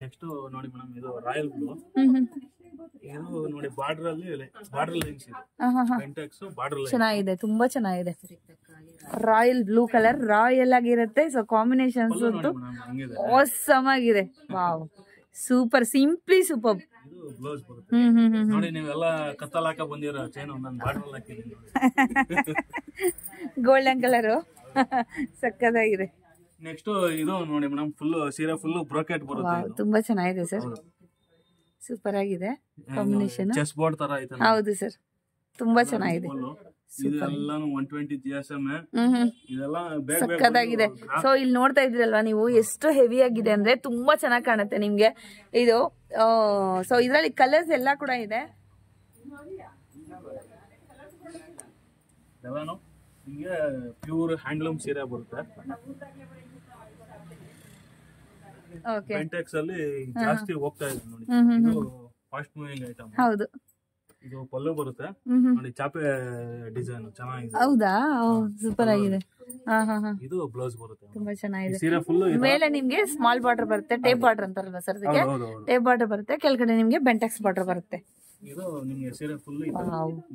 Next ನೋಡಿ madam ಇದು royal blue ಇದು ನೋಡಿ ಬಾರ್ಡರ್ ಲೈನ್ಸ್ ಇದೆ ಪೆಂಟೆಕ್ಸ್ ಬಾರ್ಡರ್ ಲೈನ್ ಚೆನ್ನಾಗಿದೆ ತುಂಬಾ ಚೆನ್ನಾಗಿದೆ ರಾಯಲ್ ಬ್ಲೂ ಕಲರ್ ರಾಯಲ್ ಆಗಿರುತ್ತೆ ಸೊ ಕಾಂಬಿನೇಷನ್ಸ್ ಅಂತೂ ಆಸಮ್ ಆಗಿದೆ ವಾವ್ ಸೂಪರ್ ಸಿಂಪ್ಲಿ ಸೂಪರ್ ಇದು ಬ್ಲೌಸ್ ಬರುತ್ತೆ ನೋಡಿ ನೀವೆಲ್ಲ ಕತ್ತಲ್ ಹಾಕ ಬಂದಿರೋ ಚೈನ್ ನಾನು ಬಾರ್ಡರ್ ಹಾಕಿದ್ದೀನಿ ಗೋಲ್ಡನ್ ಕಲರ್ ಸಕ್ಕದಾಗಿದೆ ನೆಕ್ಸ್ಟ್ ಇದು ನೋಡಿ ಮೇಡಮ್ ಫುಲ್ ಸೀರೆ ಫುಲ್ ಬ್ರೋಕೆಟ್ ಬರುತ್ತೆ ತುಂಬಾ ಚೆನ್ನಾಗಿದೆ ಸರ್ ಸೂಪರ್ ಆಗಿದೆ ಕಾಂಬಿನೇಷನ್ ಚೆಸ್ ಬೋರ್ಡ್ ತರ ಐತೆ ಹೌದು ಸರ್ ತುಂಬಾ ಚೆನ್ನಾಗಿದೆ ಇದೆಲ್ಲಾನು 120 GSM ಇದೆಲ್ಲ ಸಕ್ಕದಾಗಿದೆ ಸೊ ಇಲ್ಲಿ ನೋಡ್ತಾ ಇದ್ರಲ್ವಾ ನೀವು ಎಷ್ಟು ಹೆವಿ ಆಗಿದೆ ಅಂದ್ರೆ ತುಂಬಾ ಚೆನ್ನಾಗಿ ಕಾಣುತ್ತೆ ನಿಮ್ಗೆ ಇದು ಸೊ ಇದರಲ್ಲಿ ಕಲರ್ಸ್ ಎಲ್ಲ ಕೂಡ ಇದೆ ಎಲ್ಲಾನು ನಿಮಗೆ ಪ್ಯೂರ್ ಹ್ಯಾಂಡ್ಲೂಮ್ ಸೀರೆ ಬರುತ್ತೆ ಓಕೆ ಪೆಂಟೆಕ್ಸ್ ಅಲ್ಲಿ ಜಾಸ್ತಿ ಹೋಗ್ತಾ ಇದೆ ನೋಡಿ ಇದು ಫಾಸ್ಟ್ ಮೂವಿಂಗ್ ಐಟಮ್ ಹೌದು ಇದು ಪಲ್ಲು ಬರುತ್ತೆ ನೋಡಿ ಚಾಪೆ ಡಿಸೈನ್ ಚೆನ್ನಾಗಿದೆ ಹೌದಾ ಸೂಪರ್ ಆಗಿದೆ ಇದು ಬ್ಲೌಸ್ ಬರುತ್ತೆ ತುಂಬಾ ಚೆನ್ನಾಗಿದೆ ಸೀರೆ ಫುಲ್ ಮೇಲೆ ನಿಮ್ಗೆ ಸ್ಮಾಲ್ ಬಾರ್ಡರ್ ಬರುತ್ತೆ ಟೇಪ್ ಬಾರ್ಡರ್ ಅಂತಾರಲ್ವಾ ಸರ್ ಅದಕ್ಕೆ ಟೇಪ್ ಬಾರ್ಡರ್ ಬರುತ್ತೆ ಕೆಳಗಡೆ ನಿಮ್ಗೆ ಬೆಂಟೆಕ್ಸ್ ಬಾರ್ಡರ್ ಬರುತ್ತೆ ಇದು ನಿಮಗೆ ಸೀರೆ ಫುಲ್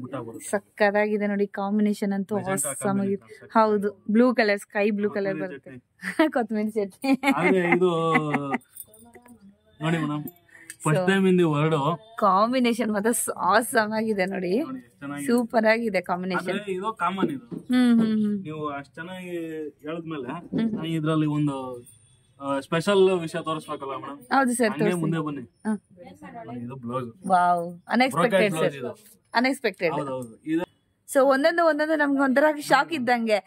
ಬುಟ್ಟ ಬರುತ್ತೆ ಸಕ್ಕದಾಗಿದೆ ನೋಡಿ ಕಾಂಬಿನೇಷನ್ ಅಂತೂ ಆಸಮ್ ಆಗಿದೆ ಹೌದು blue colour sky blue colour ಬರುತ್ತೆ ಕೊತ್ತಂಬರಿ ಚಟ್ನಿ ಇದು ನೋಡಿ ಮೇಡಮ್ ಫಸ್ಟ್ ಟೈಮ್ ಇಂದ ವರ್ಡ್ ಕಾಂಬಿನೇಷನ್ ಮತ್ತೆ ಆಸಮ್ ಆಗಿದೆ ನೋಡಿ ಸೂಪರ್ ಆಗಿದೆ ಕಾಂಬಿನೇಷನ್ ಇದು ಕಾಮನ್ ಇದು ನೀವು ಅಷ್ಟು ಚೆನ್ನಾಗಿ ಹೇಳಿದ್ಮೇಲೆ ನಾನು ಇದ್ರಲ್ಲಿ ಒಂದು ಸ್ಪೆಷಲ್ ವಿಷಯ ತೋರಿಸ್ಬೇಕಲ್ಲ ಮೇಡಮ್ ಹೌದು ಸರ್ ಮುಂದೆ ಬನ್ನಿ ಇದು blouse wow unexpected sir unexpected ಇದು ಸೊ ಒಂದೊಂದು ನಮ್ಗೆ ಒಂಥರ ಶಾಕ್ ಇದ್ದಂಗೆ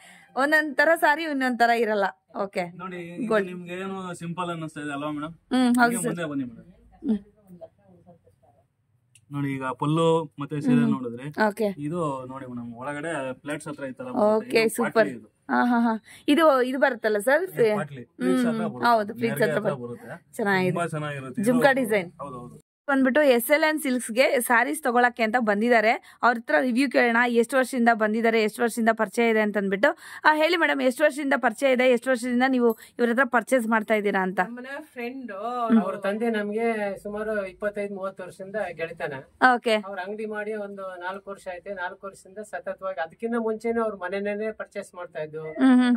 ಒಂದೊಂದ್ ತರ ಸಾರಿ ಇನ್ನೊಂದ್ ತರ ಇರಲ್ಲ ಓಕೆ ನೋಡಿ ನಿಮ್ಗೆ ಏನು ಸಿಂಪಲ್ ಅನ್ನಿಸ್ತಾ ಇದೆ ಅಲ್ವಾ ಮೇಡಮ್ ಹೌದು ಸರ್ ಮುಂದೆ ಬನ್ನಿ ಮೇಡಮ್ ನೋಡಿ ಈಗ ಪಲ್ಲು ಮತ್ತೆ ಸೀರೆ ನೋಡಿದ್ರೆ ಇದು ನೋಡಿ ಮೇಡಮ್ ಒಳಗಡೆ ಪ್ಲೇಟ್ಸ್ ಹತ್ರ ಐತಲ್ಲ ಓಕೆ ಸೂಪರ್ ಇದು ಬರುತ್ತಲ್ಲ ಸರ್ ಹೌದು ಪ್ಲೀಟ್ಸ್ ಹತ್ರ ಬರುತ್ತೆ ಚೆನ್ನಾಗಿದೆ ಜುಮ್ಕಾ ಡಿಸೈನ್ ಬಂದ್ಬಿಟ್ಟು SLN ಸಿಲ್ಕ್ಸ್ ಗೆ ಸ್ಯಾರೀಸ್ ತಗೊಳಕ್ಕೆ ಅಂತ ಬಂದಿದ್ದಾರೆ ಅವ್ರ ಹತ್ರ ರಿವ್ಯೂ ಕೇಳೋಣ ಎಷ್ಟು ವರ್ಷದಿಂದ ಬಂದಿದ್ದಾರೆ ಎಷ್ಟು ವರ್ಷದಿಂದ ಪರಿಚಯ ಇದೆ ಅಂತ ಅಂದ್ಬಿಟ್ಟು ಹೇಳಿ ಮೇಡಮ್ ಎಷ್ಟು ವರ್ಷದಿಂದ ಪರಿಚಯ ಇದೆ ಎಷ್ಟು ವರ್ಷದಿಂದ ನೀವು ಇವ್ರ ಹತ್ರ ಪರ್ಚೇಸ್ ಮಾಡ್ತಾ ಇದ್ದೀರಾ ಅಂತ ನಮ್ಮನೆ ಫ್ರೆಂಡ್ ಅವ್ರ ತಂದೆ ನಮ್ಗೆ ಸುಮಾರು 25-30 ವರ್ಷದಿಂದ ಗೆಳತನ ಓಕೆ ಅವ್ರ ಅಂಗಡಿ ಮಾಡಿ ಒಂದು 4 ವರ್ಷ ಐತೆ 4 ವರ್ಷದಿಂದ ಸತತವಾಗಿ ಅದಕ್ಕಿಂತ ಮುಂಚೆನೆ ಅವ್ರ ಮನೆನೇ ಪರ್ಚೇಸ್ ಮಾಡ್ತಾ ಇದ್ದು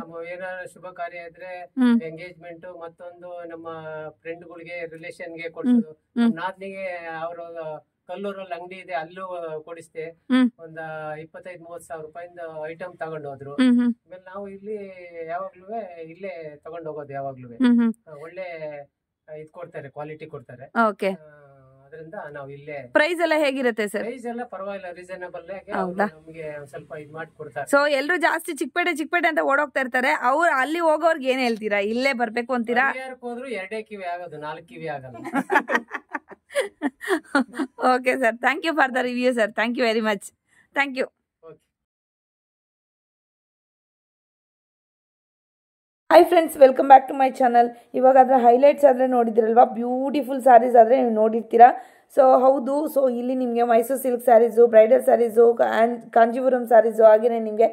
ನಮ್ಮ ಏನಾದ್ರು ಶುಭ ಕಾರ್ಯ ಇದ್ರೆ ಎಂಗೇಜ್ಮೆಂಟ್ ಮತ್ತೊಂದು ನಮ್ಮ ಫ್ರೆಂಡ್ ಗಳಿಗೆ ರಿಲೇಷನ್ ಗೆ ಕೊಡ್ಸೋದು ನಾದ್ನಿಗೆ ಅವ್ರ ಕಲ್ಲೂರಲ್ಲಿ ಅಂಗಡಿ ಇದೆ ಅಲ್ಲೂ ಕೊಡಿಸ್ತೆ ಒಂದ 25-30 ಸಾವಿರ ರೂಪಾಯಿಂದ ಐಟಮ್ ತಗೊಂಡ್ ಹೋದ್ರು ಆಮೇಲೆ ನಾವು ಇಲ್ಲಿ ಯಾವಾಗ್ಲೂ ಇಲ್ಲೇ ತಗೊಂಡ್ ಹೋಗೋದು ಯಾವಾಗ್ಲೂ ಒಳ್ಳೆ ಇದ್ ಕೊಡ್ತಾರೆ ಕ್ವಾಲಿಟಿ ಕೊಡ್ತಾರೆ ಅದರಿಂದ ನಾವು ಇಲ್ಲೇ ಪ್ರೈಸ್ ಎಲ್ಲ ಹೇಗಿರುತ್ತೆ ಸರ್ ಪ್ರೈಸ್ ಎಲ್ಲ ಪರವಾಗಿಲ್ಲ ರೀಸನಬಲ್ ನಮಗೆ ಸ್ವಲ್ಪ ಇದ್ ಮಾಡಿ ಕೊಡ್ತಾರೆ ಸೊ ಎಲ್ಲರೂ ಜಾಸ್ತಿ ಚಿಕ್ಕಪೇಟೆ ಅಂತ ಓಡೋಗ್ತಾ ಇರ್ತಾರೆ ಅವ್ರು ಅಲ್ಲಿ ಹೋಗೋರ್ಗೆ ಏನ್ ಹೇಳ್ತೀರಾ ಇಲ್ಲೇ ಬರ್ಬೇಕು ಅಂತೀರಾ ಹೋದ್ರು 2 ಕಿವಿ ಆಗೋದು 4 ಕಿವಿ ಆಗಲ್ಲ okay sir thank you for the review sir thank you very much thank you hi friends welcome back to my channel ಇವಾಗ ಅದರ ಹೈಲೈಟ್ಸ್ ಆದರೆ ನೋಡಿದಿರಲ್ವಾ ಬ್ಯೂಟಿಫುಲ್ ಸ್ಯಾರೀಸ್ ಆದರೆ ನೀವು ನೋಡಿರ್ತೀರಾ ಸೊ ಹೌದು ಸೊ ಇಲ್ಲಿ ನಿಮಗೆ ಮೈಸೂರು ಸಿಲ್ಕ್ ಸ್ಯಾರೀಸು ಬ್ರೈಡಲ್ ಸ್ಯಾರೀಸು ಕಾಂಜೀವರಂ ಸ್ಯಾರೀಸು ಹಾಗೆಯೇ ನಿಮಗೆ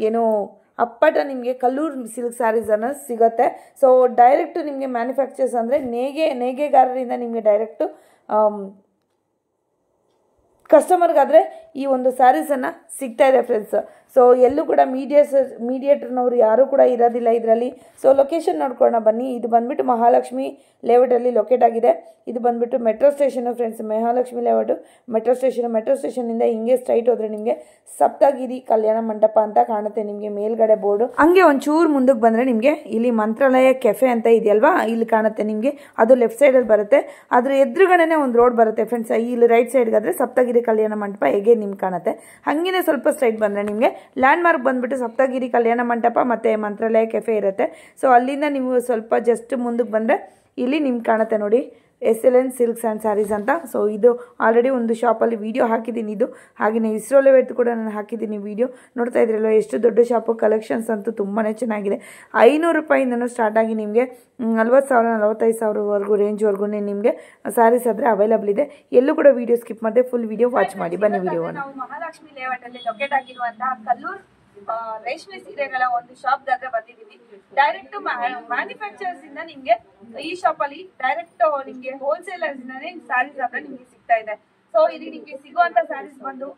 ಏನು ಅಪ್ಪಟ ನಿಮಗೆ ಕಲ್ಲೂರು ಸಿಲ್ಕ್ ಸ್ಯಾರೀಸನ್ನು ಸಿಗುತ್ತೆ ಸೊ ಡೈರೆಕ್ಟು ನಿಮಗೆ ಮ್ಯಾನುಫ್ಯಾಕ್ಚರ್ಸ್ ಅಂದರೆ ನೇಗೆಗಾರರಿಂದ ನಿಮಗೆ ಡೈರೆಕ್ಟು ಕಸ್ಟಮರ್ಗಾದರೆ ಈ ಒಂದು ಸ್ಯಾರೀಸನ್ನು ಸಿಗ್ತಾ ಇದೆ ಫ್ರೆಂಡ್ಸ್ ಸೊ ಎಲ್ಲೂ ಕೂಡ ಮೀಡಿಯೇಟರ್ನವರು ಯಾರೂ ಕೂಡ ಇರೋದಿಲ್ಲ ಇದರಲ್ಲಿ ಸೊ ಲೊಕೇಶನ್ ನೋಡ್ಕೊಳ್ಳೋಣ ಬನ್ನಿ ಇದು ಬಂದುಬಿಟ್ಟು ಮಹಾಲಕ್ಷ್ಮಿ ಲೇಔಟಲ್ಲಿ ಲೊಕೇಟ್ ಆಗಿದೆ ಇದು ಬಂದುಬಿಟ್ಟು metro station friends Mahalakshmi layout metro ಸ್ಟೇಷನಿಂದ ಹಿಂಗೆ ಸ್ಟ್ರೈಟ್ ಹೋದರೆ ನಿಮಗೆ ಸಪ್ತಗಿರಿ ಕಲ್ಯಾಣ ಮಂಟಪ ಅಂತ ಕಾಣುತ್ತೆ ನಿಮಗೆ ಮೇಲ್ಗಡೆ ಬೋರ್ಡು ಹಂಗೆ ಒಂಚೂರು ಮುಂದಕ್ಕೆ ಬಂದರೆ ನಿಮಗೆ ಇಲ್ಲಿ ಮಂತ್ರಾಲಯ ಕೆಫೆ ಅಂತ ಇದೆಯಲ್ವಾ ಇಲ್ಲಿ ಕಾಣುತ್ತೆ ನಿಮಗೆ ಅದು ಲೆಫ್ಟ್ ಸೈಡಲ್ಲಿ ಬರುತ್ತೆ ಅದ್ರ ಎದುರುಗಡೆನೇ ಒಂದು ರೋಡ್ ಬರುತ್ತೆ ಫ್ರೆಂಡ್ಸ್ ಇಲ್ಲಿ ರೈಟ್ ಸೈಡ್ಗಾದರೆ ಸಪ್ತಗಿರಿ ಕಲ್ಯಾಣ ಮಂಟಪ ಹೇಗೆ ನಿಮ್ಗೆ ಕಾಣುತ್ತೆ ಹಾಗೇನೆ ಸ್ವಲ್ಪ ಸ್ಟ್ರೈಟ್ ಬಂದರೆ ನಿಮಗೆ ಲ್ಯಾಂಡ್ ಮಾರ್ಕ್ ಬಂದುಬಿಟ್ಟು ಸಪ್ತಗಿರಿ ಕಲ್ಯಾಣ ಮಂಟಪ ಮತ್ತು ಮಂತ್ರಾಲಯ ಕೆಫೆ ಇರುತ್ತೆ ಸೊ ಅಲ್ಲಿಂದ ನೀವು ಸ್ವಲ್ಪ ಜಸ್ಟ್ ಮುಂದಕ್ಕೆ ಬಂದರೆ ಇಲ್ಲಿ ನಿಮ್ಗೆ ಕಾಣುತ್ತೆ ನೋಡಿ SLN ಸಿಲ್ಕ್ಸ್ ಆ್ಯಂಡ್ ಸ್ಯಾರೀಸ್ ಅಂತ ಸೊ ಇದು ಆಲ್ರೆಡಿ ಒಂದು ಶಾಪಲ್ಲಿ ವೀಡಿಯೋ ಹಾಕಿದ್ದೀನಿ ಇದು ಹಾಗೆಯೇ ಇಸ್ರೋಲೆವೆತ್ತು ಕೂಡ ನಾನು ಹಾಕಿದ್ದೀನಿ ವೀಡಿಯೋ ನೋಡ್ತಾ ಇದ್ರಲ್ವ ಎಷ್ಟು ದೊಡ್ಡ ಶಾಪು ಕಲೆಕ್ಷನ್ಸ್ ಅಂತೂ ತುಂಬಾ ಚೆನ್ನಾಗಿದೆ 500 ರೂಪಾಯಿಂದನೂ ಸ್ಟಾರ್ಟ್ ಆಗಿ ನಿಮಗೆ 40,000-45,000ವರೆಗೂ ರೇಂಜ್ವರೆಗೂ ನಿಮಗೆ ಸ್ಯಾರೀಸ್ ಆದರೆ ಅವೈಲಬಲ್ ಇದೆ ಎಲ್ಲೂ ಕೂಡ ವೀಡಿಯೋ ಸ್ಕಿಪ್ ಮಾಡದೆ ಫುಲ್ ವೀಡಿಯೋ ವಾಚ್ ಮಾಡಿ ಬನ್ನಿ ವೀಡಿಯೋವನ್ನು ನಾವು ಮಹಾಲಕ್ಷ್ಮಿ ಲೇಔಟಲ್ಲಿ ಲೊಕೇಟ್ ಆಗಿರುವಂತಹ ಕಲ್ಲೂರು ರೇಷ್ಮೆ ಸೀರೆಗಳ ಒಂದು ಶಾಪ್ ದಾದ್ರೆ ಬಂದಿದೀವಿ. ಡೈರೆಕ್ಟ್ ಮ್ಯಾನುಫ್ಯಾಕ್ಚರರ್ಸ್ ಇಂದ ನಿಮ್ಗೆ ಈ ಶಾಪ್ ಅಲ್ಲಿ ಡೈರೆಕ್ಟ್ ನಿಮ್ಗೆ ಹೋಲ್ಸೇಲರ್ಸ್ ಇಂದಾನೆ ಸ್ಯಾರೀಸ್ ಆದ್ರೆ ನಿಮ್ಗೆ ಸಿಗ್ತಾ ಇದೆ. ಸೊ ಇಲ್ಲಿ ನಿಮ್ಗೆ ಸಿಗುವಂತ ಸ್ಯಾರೀಸ್ ಬಂದು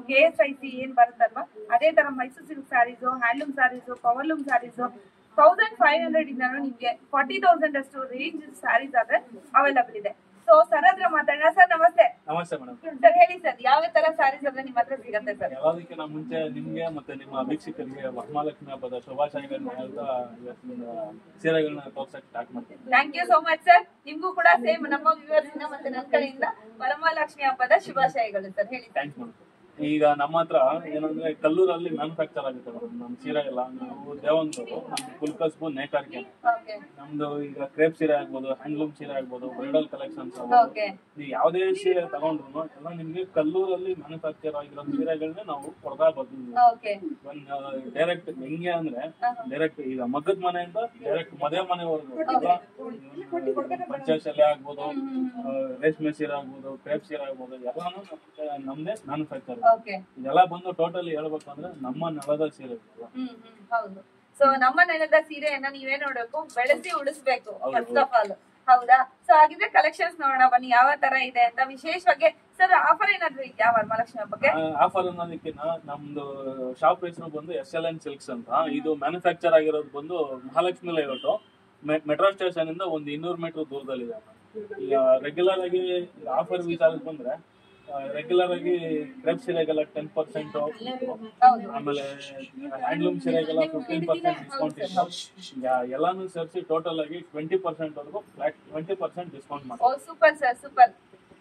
KSIC ಏನ್ ಬರುತ್ತಲ್ವಾ ಅದೇ ತರ Mysore silk sarees, handloom sarees, powerloom sarees 1500 ಇಂದಾನು ನಿಮ್ಗೆ 40,000 ಅಷ್ಟು ರೇಂಜ್ ಸ್ಯಾರೀಸ್ ಆದ್ರೆ ಅವೈಲಬಲ್ ಇದೆ. ಸೊ ಸರ್ ಹತ್ರ ಮಾತಾಡೋಣ. ಸರ್ ನಮಸ್ತೆ. ನಮಸ್ತೆ ಮೇಡಮ್. ಸರ್ ಹೇಳಿ ಸರ್, ಯಾವ ತರ ಸ್ಯಾರೀಸ್ ಅಂದ್ರೆ ನಿಮ್ಮ ಹತ್ರ ಸಿಗುತ್ತೆ ಸರ್? ಎಲ್ಲದಕ್ಕಿಂತ ಮುಂಚೆ ನಿಮ್ಗೆ ಮತ್ತೆ ನಿಮ್ಮ ವೀಕ್ಷಕರಿಗೆ ವರಮಹಾಲಕ್ಷ್ಮಿ ಹಬ್ಬದ ಶುಭಾಶಯಗಳನ್ನ ಹೇಳ್ತಾ ಸೀರೆಗಳನ್ನ ತೋರ್ಸಕ್ ಸ್ಟಾರ್ಟ್ ಮಾಡ್ತೀನಿ. Thank you so much sir. ನಿಮ್ಗೂ ಕೂಡ ಸೇಮ್ ನಮ್ಮ ವ್ಯೂವರ್ಸ್ ಇಂದ ಮತ್ತೆ ನನ್ನ ಕಡೆಯಿಂದ ವರಮಹಾಲಕ್ಷ್ಮಿ ಹಬ್ಬದ ಶುಭಾಶಯಗಳು ಸರ್. ಹೇಳಿ. Thanks madam. ಈಗ ನಮ್ಮ ಹತ್ರ ಏನಂದ್ರೆ ಕಲ್ಲೂರಲ್ಲಿ ಮ್ಯಾನುಫ್ಯಾಕ್ಚರ್ ಆಗುತ್ತೆ ಮೇಡಮ್ ನಮ್ ಸೀರೆ ಎಲ್ಲ. ನಾವು ದೇವಂತರು ನಮ್ ಕುಲ್ಕಸ್ಬು ನೇಕಾರಿಕೆ. ನಮ್ದು ಈಗ ಕ್ರೇಪ್ ಸೀರೆ ಆಗ್ಬೋದು, ಹ್ಯಾಂಡ್ಲೂಮ್ ಸೀರೆ ಆಗ್ಬೋದು, ಬ್ರೈಡಲ್ ಕಲೆಕ್ಷನ್ಸ್ ಆಗ್ಬೋದು, ನೀವು ಯಾವುದೇ ಸೀರೆ ತಗೊಂಡ್ರು ಎಲ್ಲ ನಿಮ್ಗೆ ಕಲ್ಲೂರಲ್ಲಿ ಮ್ಯಾನುಫ್ಯಾಕ್ಚರ್ ಆಗಿರೋ ಸೀರೆಗಳನ್ನೇ ನಾವು ಕೊಡ್ತಾ ಬರ್ತೀವಿ. ಡೈರೆಕ್ಟ್ ಹೆಂಗೆ ಅಂದ್ರೆ ಡೈರೆಕ್ಟ್ ಈಗ ಮಗದ ಮನೆಯಿಂದ ಡೈರೆಕ್ಟ್ ಮದುವೆ ಮನೆವರೆಗೂ ಪಂಚಶಾಲೆ ಆಗ್ಬೋದು, ರೇಷ್ಮೆ ಸೀರೆ ಆಗ್ಬೋದು, ಕ್ರೇಪ್ ಸೀರೆ ಆಗ್ಬೋದು, ಎಲ್ಲಾನು ನಮ್ದೇ ಮ್ಯಾನುಫ್ಯಾಕ್ಚರ್. ಇದೆಲ್ಲ ಬಂದು ಟೋಟಲಿ ಹೇಳ್ಬೇಕು ಅಂದ್ರೆ ನಮ್ಮ ನೆಲದ ಸೀರೆ. ಹೌದು. ಸೊ ನಮ್ಮ ನೆಲದ ಸೀರೆಯನ್ನ ನೀವೇ ನೋಡ್ಬೇಕು, ಬೆಳೆಸಿ ಉಳಿಸ್ಬೇಕು ಫಸ್ಟ್ ಆಫ್ ಆಲ್. ಹೌದಾ? ಸೊ ಹಾಗಿದ್ರೆ ಕಲೆಕ್ಷನ್ಸ್ ನೋಡೋಣ ಬನ್ನಿ ಯಾವ ತರ ಇದೆ ಅಂತ. ವಿಶೇಷವಾಗಿ ಸರ್ ಆಫರ್ ಏನಾದ್ರು ಇದೆಯಾ ವರಮಹಾಲಕ್ಷ್ಮಿ ಹಬ್ಬಕ್ಕೆ? ಆಫರ್ ಅನ್ನೋದಕ್ಕಿಂತ ನಮ್ದು ಶಾಪ್ ಹೆಸರು ಬಂದು SLN ಸಿಲ್ಕ್ಸ್ ಅಂತ. ಇದು ಮ್ಯಾನುಫ್ಯಾಕ್ಚರ್ ಆಗಿರೋದು ಬಂದು ಮಹಾಲಕ್ಷ್ಮಿ ಲೇಔಟ್ ಮೆಟ್ರೋ ಸ್ಟೇಷನ್ ಇಂದ ಒಂದು 200 ಮೀಟರ್ ದೂರದಲ್ಲಿದೆ. ಈಗ ರೆಗ್ಯುಲರ್ ಆಗಿ ಆಫರ್ ವಿಚಾರಕ್ಕೆ ಬಂದ್ರೆ ರೆಗ್ಯುಲರ್ ಆಗಿ ಕ್ರೇಪ್ ಸೀರೆಗೆಲ್ಲ 10%, ಆಮೇಲೆ ಹ್ಯಾಂಡ್ಲೂಮ್ ಸೀರೆಗೆಲ್ಲ 15% ಡಿಸ್ಕೌಂಟ್ ಇದೆ. ಎಲ್ಲಾನು ಸೇರಿಸಿ ಟೋಟಲ್ ಆಗಿ 20% ವರೆಗೂ ಫ್ಲಾಟ್ 20% ಡಿಸ್ಕೌಂಟ್ ಮಾಡಿ. Super sir, super.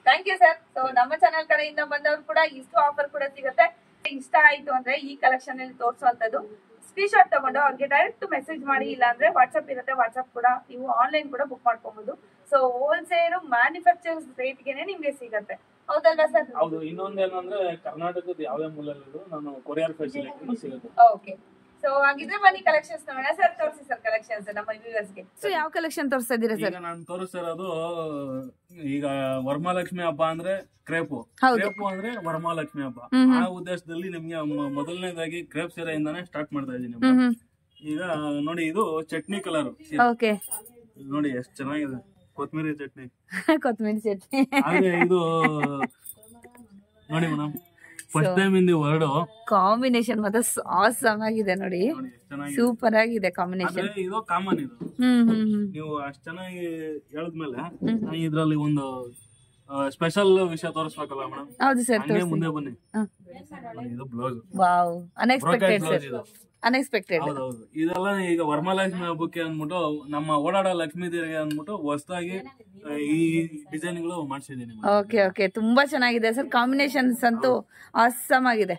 Thank you sir. So ನಮ್ಮ ಚಾನಲ್ ಕಡೆಯಿಂದ ಬಂದವರು ಕೂಡ ಇಷ್ಟು ಆಫರ್ ಕೂಡ ಸಿಗುತ್ತೆ. ಇಷ್ಟ ಆಯ್ತು ಅಂದ್ರೆ ಈ ಕಲೆಕ್ಷನ್ ಅಲ್ಲಿ ತೋರಿಸುವಂತದ್ದು ಸ್ಕ್ರೀನ್ ಶಾಟ್ ತಗೊಂಡು ಅವ್ರಿಗೆ ಡೈರೆಕ್ಟ್ ಮೆಸೇಜ್ ಮಾಡಿ, ಇಲ್ಲ ಅಂದ್ರೆ ವಾಟ್ಸ್ಆಪ್ ಇರುತ್ತೆ, ವಾಟ್ಸ್ಆಪ್ ಕೂಡ ನೀವು ಆನ್ಲೈನ್ ಕೂಡ ಬುಕ್ ಮಾಡ್ಕೊಬಹುದು. ಸೊ ಹೋಲ್ಸೇಲ್ ಮ್ಯಾನುಫ್ಯಾಕ್ಚರ್ಸ್ ರೇಟ್ಗೆನೆ ನಿಮ್ಗೆ ಸಿಗುತ್ತೆ. ಹೌದಲ್ವಾ ಸರ್? ಹೌದು. ಇನ್ನೊಂದೇನಂದ್ರೆ ಕರ್ನಾಟಕದ ಯಾವುದೇ ಮೂಲೆಯಲ್ಲಿದ್ರು ನಾನು ಕೊರಿಯರ್ ಫೆಸಿಲಿಟಿ ಸಿಗುತ್ತೆ. ಓಕೆ. ಸೊ ಹಾಗಿದ್ರೆ ಬನ್ನಿ ಕಲೆಕ್ಷನ್ಸ್ ನೋಡೋಣ. ಸರ್ ತೋರಿಸಿ ಸರ್ ಕಲೆಕ್ಷನ್ಸ್ ನಮ್ಮ ವ್ಯೂವರ್ಸ್ಗೆ. ಸೊ ಯಾವ ಕಲೆಕ್ಷನ್ ತೋರಿಸ್ತಾ ಇದ್ದೀರಾ ಸರ್? ಈಗ ನಾನು ತೋರಿಸ್ತಾ ಇರೋದು ಈಗ ವರಮಹಾಲಕ್ಷ್ಮಿ ಹಬ್ಬ ಅಂದ್ರೆ ಕ್ರೇಪು ಅಂದ್ರೆ ವರಮಹಾಲಕ್ಷ್ಮಿ ಹಬ್ಬ. ಆ ಉದ್ದೇಶದಲ್ಲಿ ನಿಮ್ಗೆ ಮೊದಲನೇದಾಗಿ ಕ್ರೇಪ್ ಸೀರೆಯಿಂದಾನೇ ಸ್ಟಾರ್ಟ್ ಮಾಡ್ತಾ ಇದೀನಿ. ಈಗ ನೋಡಿ, ಇದು ಚಟ್ನಿ ಕಲರ್ ನೋಡಿ ಎಷ್ಟು ಚೆನ್ನಾಗಿದೆ. ಕೊತ್ತಂಬರಿ ಚಟ್ನಿ. ಹಾಗೆ ಇದು ನೋಡಿ ಮೇಡಮ್, ಫಸ್ಟ್ ಟೈಮ್ ಇಂದ ವರ್ಡ್ ಕಾಂಬಿನೇಷನ್ ಮಾತ್ರ ಆಸಮ್ ಆಗಿದೆ ನೋಡಿ, ಸೂಪರ್ ಆಗಿದೆ ಕಾಂಬಿನೇಷನ್. ಇದು ಕಾಮನ್. ಇದು ನೀವು ಅಷ್ಟ್ ಚೆನ್ನಾಗಿ ಹೇಳಿದ್ಮೇಲೆ ಇದ್ರಲ್ಲಿ ಒಂದು ಸ್ಪೆಷಲ್ ವಿಷಯ ತೋರಿಸ್ಬೇಕಲ್ಲ ಮೇಡಮ್? ಹೌದು ಸರ್, ಮುಂದೆ ಬನ್ನಿ. ಇದು blouse. Wow, unexpected sir, unexpected. ಹೌದೌದು. ಇದೆಲ್ಲ ಈಗ ವರಮಹಾಲಕ್ಷ್ಮಿ ಹಬ್ಬಕ್ಕೆ ಅಂದ್ಬಿಟ್ಟು ನಮ್ಮ ಓಡಾಡೋ ಲಕ್ಷ್ಮೀ ದೇವಿಗೆ ಅಂದ್ಬಿಟ್ಟು ಹೊಸದಾಗಿ ಈ ಡಿಸೈನ್ ಗಳು ಮಾಡ್ಸಿದೀನಿ. ಓಕೆ ಓಕೆ, ತುಂಬಾ ಚೆನ್ನಾಗಿದೆ ಸರ್, ಕಾಂಬಿನೇಷನ್ಸ್ ಅಂತೂ ಆಸಮ್ ಆಗಿದೆ.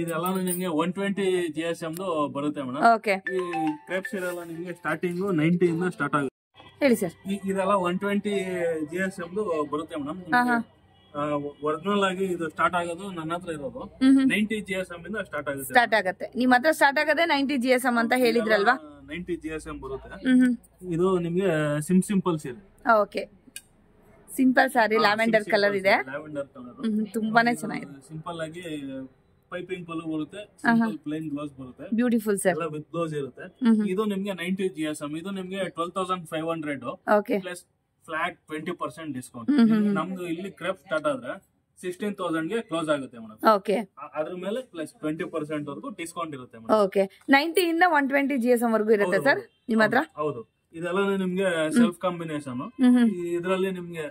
ಇದೆಲ್ಲ ನಿಮ್ಗೆ 120 GSM ಬರುತ್ತೆ ಮೇಡಮ್. ಓಕೆ. ಈ ಕ್ರೇಪ್ ಸೀರೆ ಎಲ್ಲ ನಿಮ್ಗೆ ಸ್ಟಾರ್ಟಿಂಗ್ 90 ಇಂದ ಸ್ಟಾರ್ಟ್ ಆಗುತ್ತೆ. ಹೇಳಿ ಸರ್. ಇದೆಲ್ಲ 120 GSM ಬರುತ್ತೆ ಮೇಡಮ್. ಒರಿಜಿನಲ್ ಆಗಿ ಇದು ಸ್ಟಾರ್ಟ್ ಆಗೋದು ನನ್ನ ಹತ್ರ ಇರೋದು 90 GSM ಇಂದ ಸ್ಟಾರ್ಟ್ ಆಗುತ್ತೆ. ನಿಮ್ಮ ಹತ್ರ ಸ್ಟಾರ್ಟ್ ಆಗೋದೇ 90 GSM ಅಂತ ಹೇಳಿದ್ರಲ್ವಾ? 90 GSM ಬರುತ್ತೆ. ಇದು ನಿಮ್ಗೆ ಸಿಂಪಲ್ ಸೀರೆ. ಓಕೆ, ಸಿಂಪಲ್ ಸಾರಿ, ಲ್ಯಾವೆಂಡರ್ ಕಲರ್ ಇದೆ. ಲ್ಯಾವೆಂಡರ್ ಕಲರ್ ತುಂಬಾನೇ ಚೆನ್ನಾಗಿದೆ. ಸಿಂಪಲ್ ಆಗಿ ಪೈಪಿಂಗ್ ಪಲ್ಲು ಬರುತ್ತೆ, ಸಿಂಪಲ್ ಪ್ಲೇನ್ ಬ್ಲೌಸ್ ಬರುತ್ತೆ. ಬ್ಯೂಟಿಫುಲ್ ಸರ್, ಎಲ್ಲ ವಿತ್ ಬ್ಲೌಸ್ ಇರುತ್ತೆ. ಇದು ನಿಮ್ಗೆ 90 GSM. ಇದು ನಿಮ್ಗೆ 12,500 ಪ್ಲಸ್ ಫ್ಲಾಟ್ 20% ಡಿಸ್ಕೌಂಟ್. ನಮ್ದು ಇಲ್ಲಿ ಕ್ರೇಪ್ ಸ್ಟಾರ್ಟ್ ಆದ್ರೆ 16,000 ಗೆ ಕ್ಲೋಸ್ ಆಗುತ್ತೆ ಮೇಡಮ್. ಓಕೆ. ಅದ್ರ ಮೇಲೆ ಪ್ಲಸ್ 20% ವರೆಗೂ ಡಿಸ್ಕೌಂಟ್ ಇರುತ್ತೆ ಮೇಡಮ್. ಓಕೆ, 90 ಇಂದ 120 GSM ವರೆಗೂ ಇರುತ್ತೆ ಸರ್ ನಿಮ್ಮ ಹತ್ರ? ಹೌದು. ಇದೆಲ್ಲ ನಿಮ್ಗೆ ಸೆಲ್ಫ್ ಕಾಂಬಿನೇಷನ್. ಇದರಲ್ಲಿ ನಿಮ್ಗೆ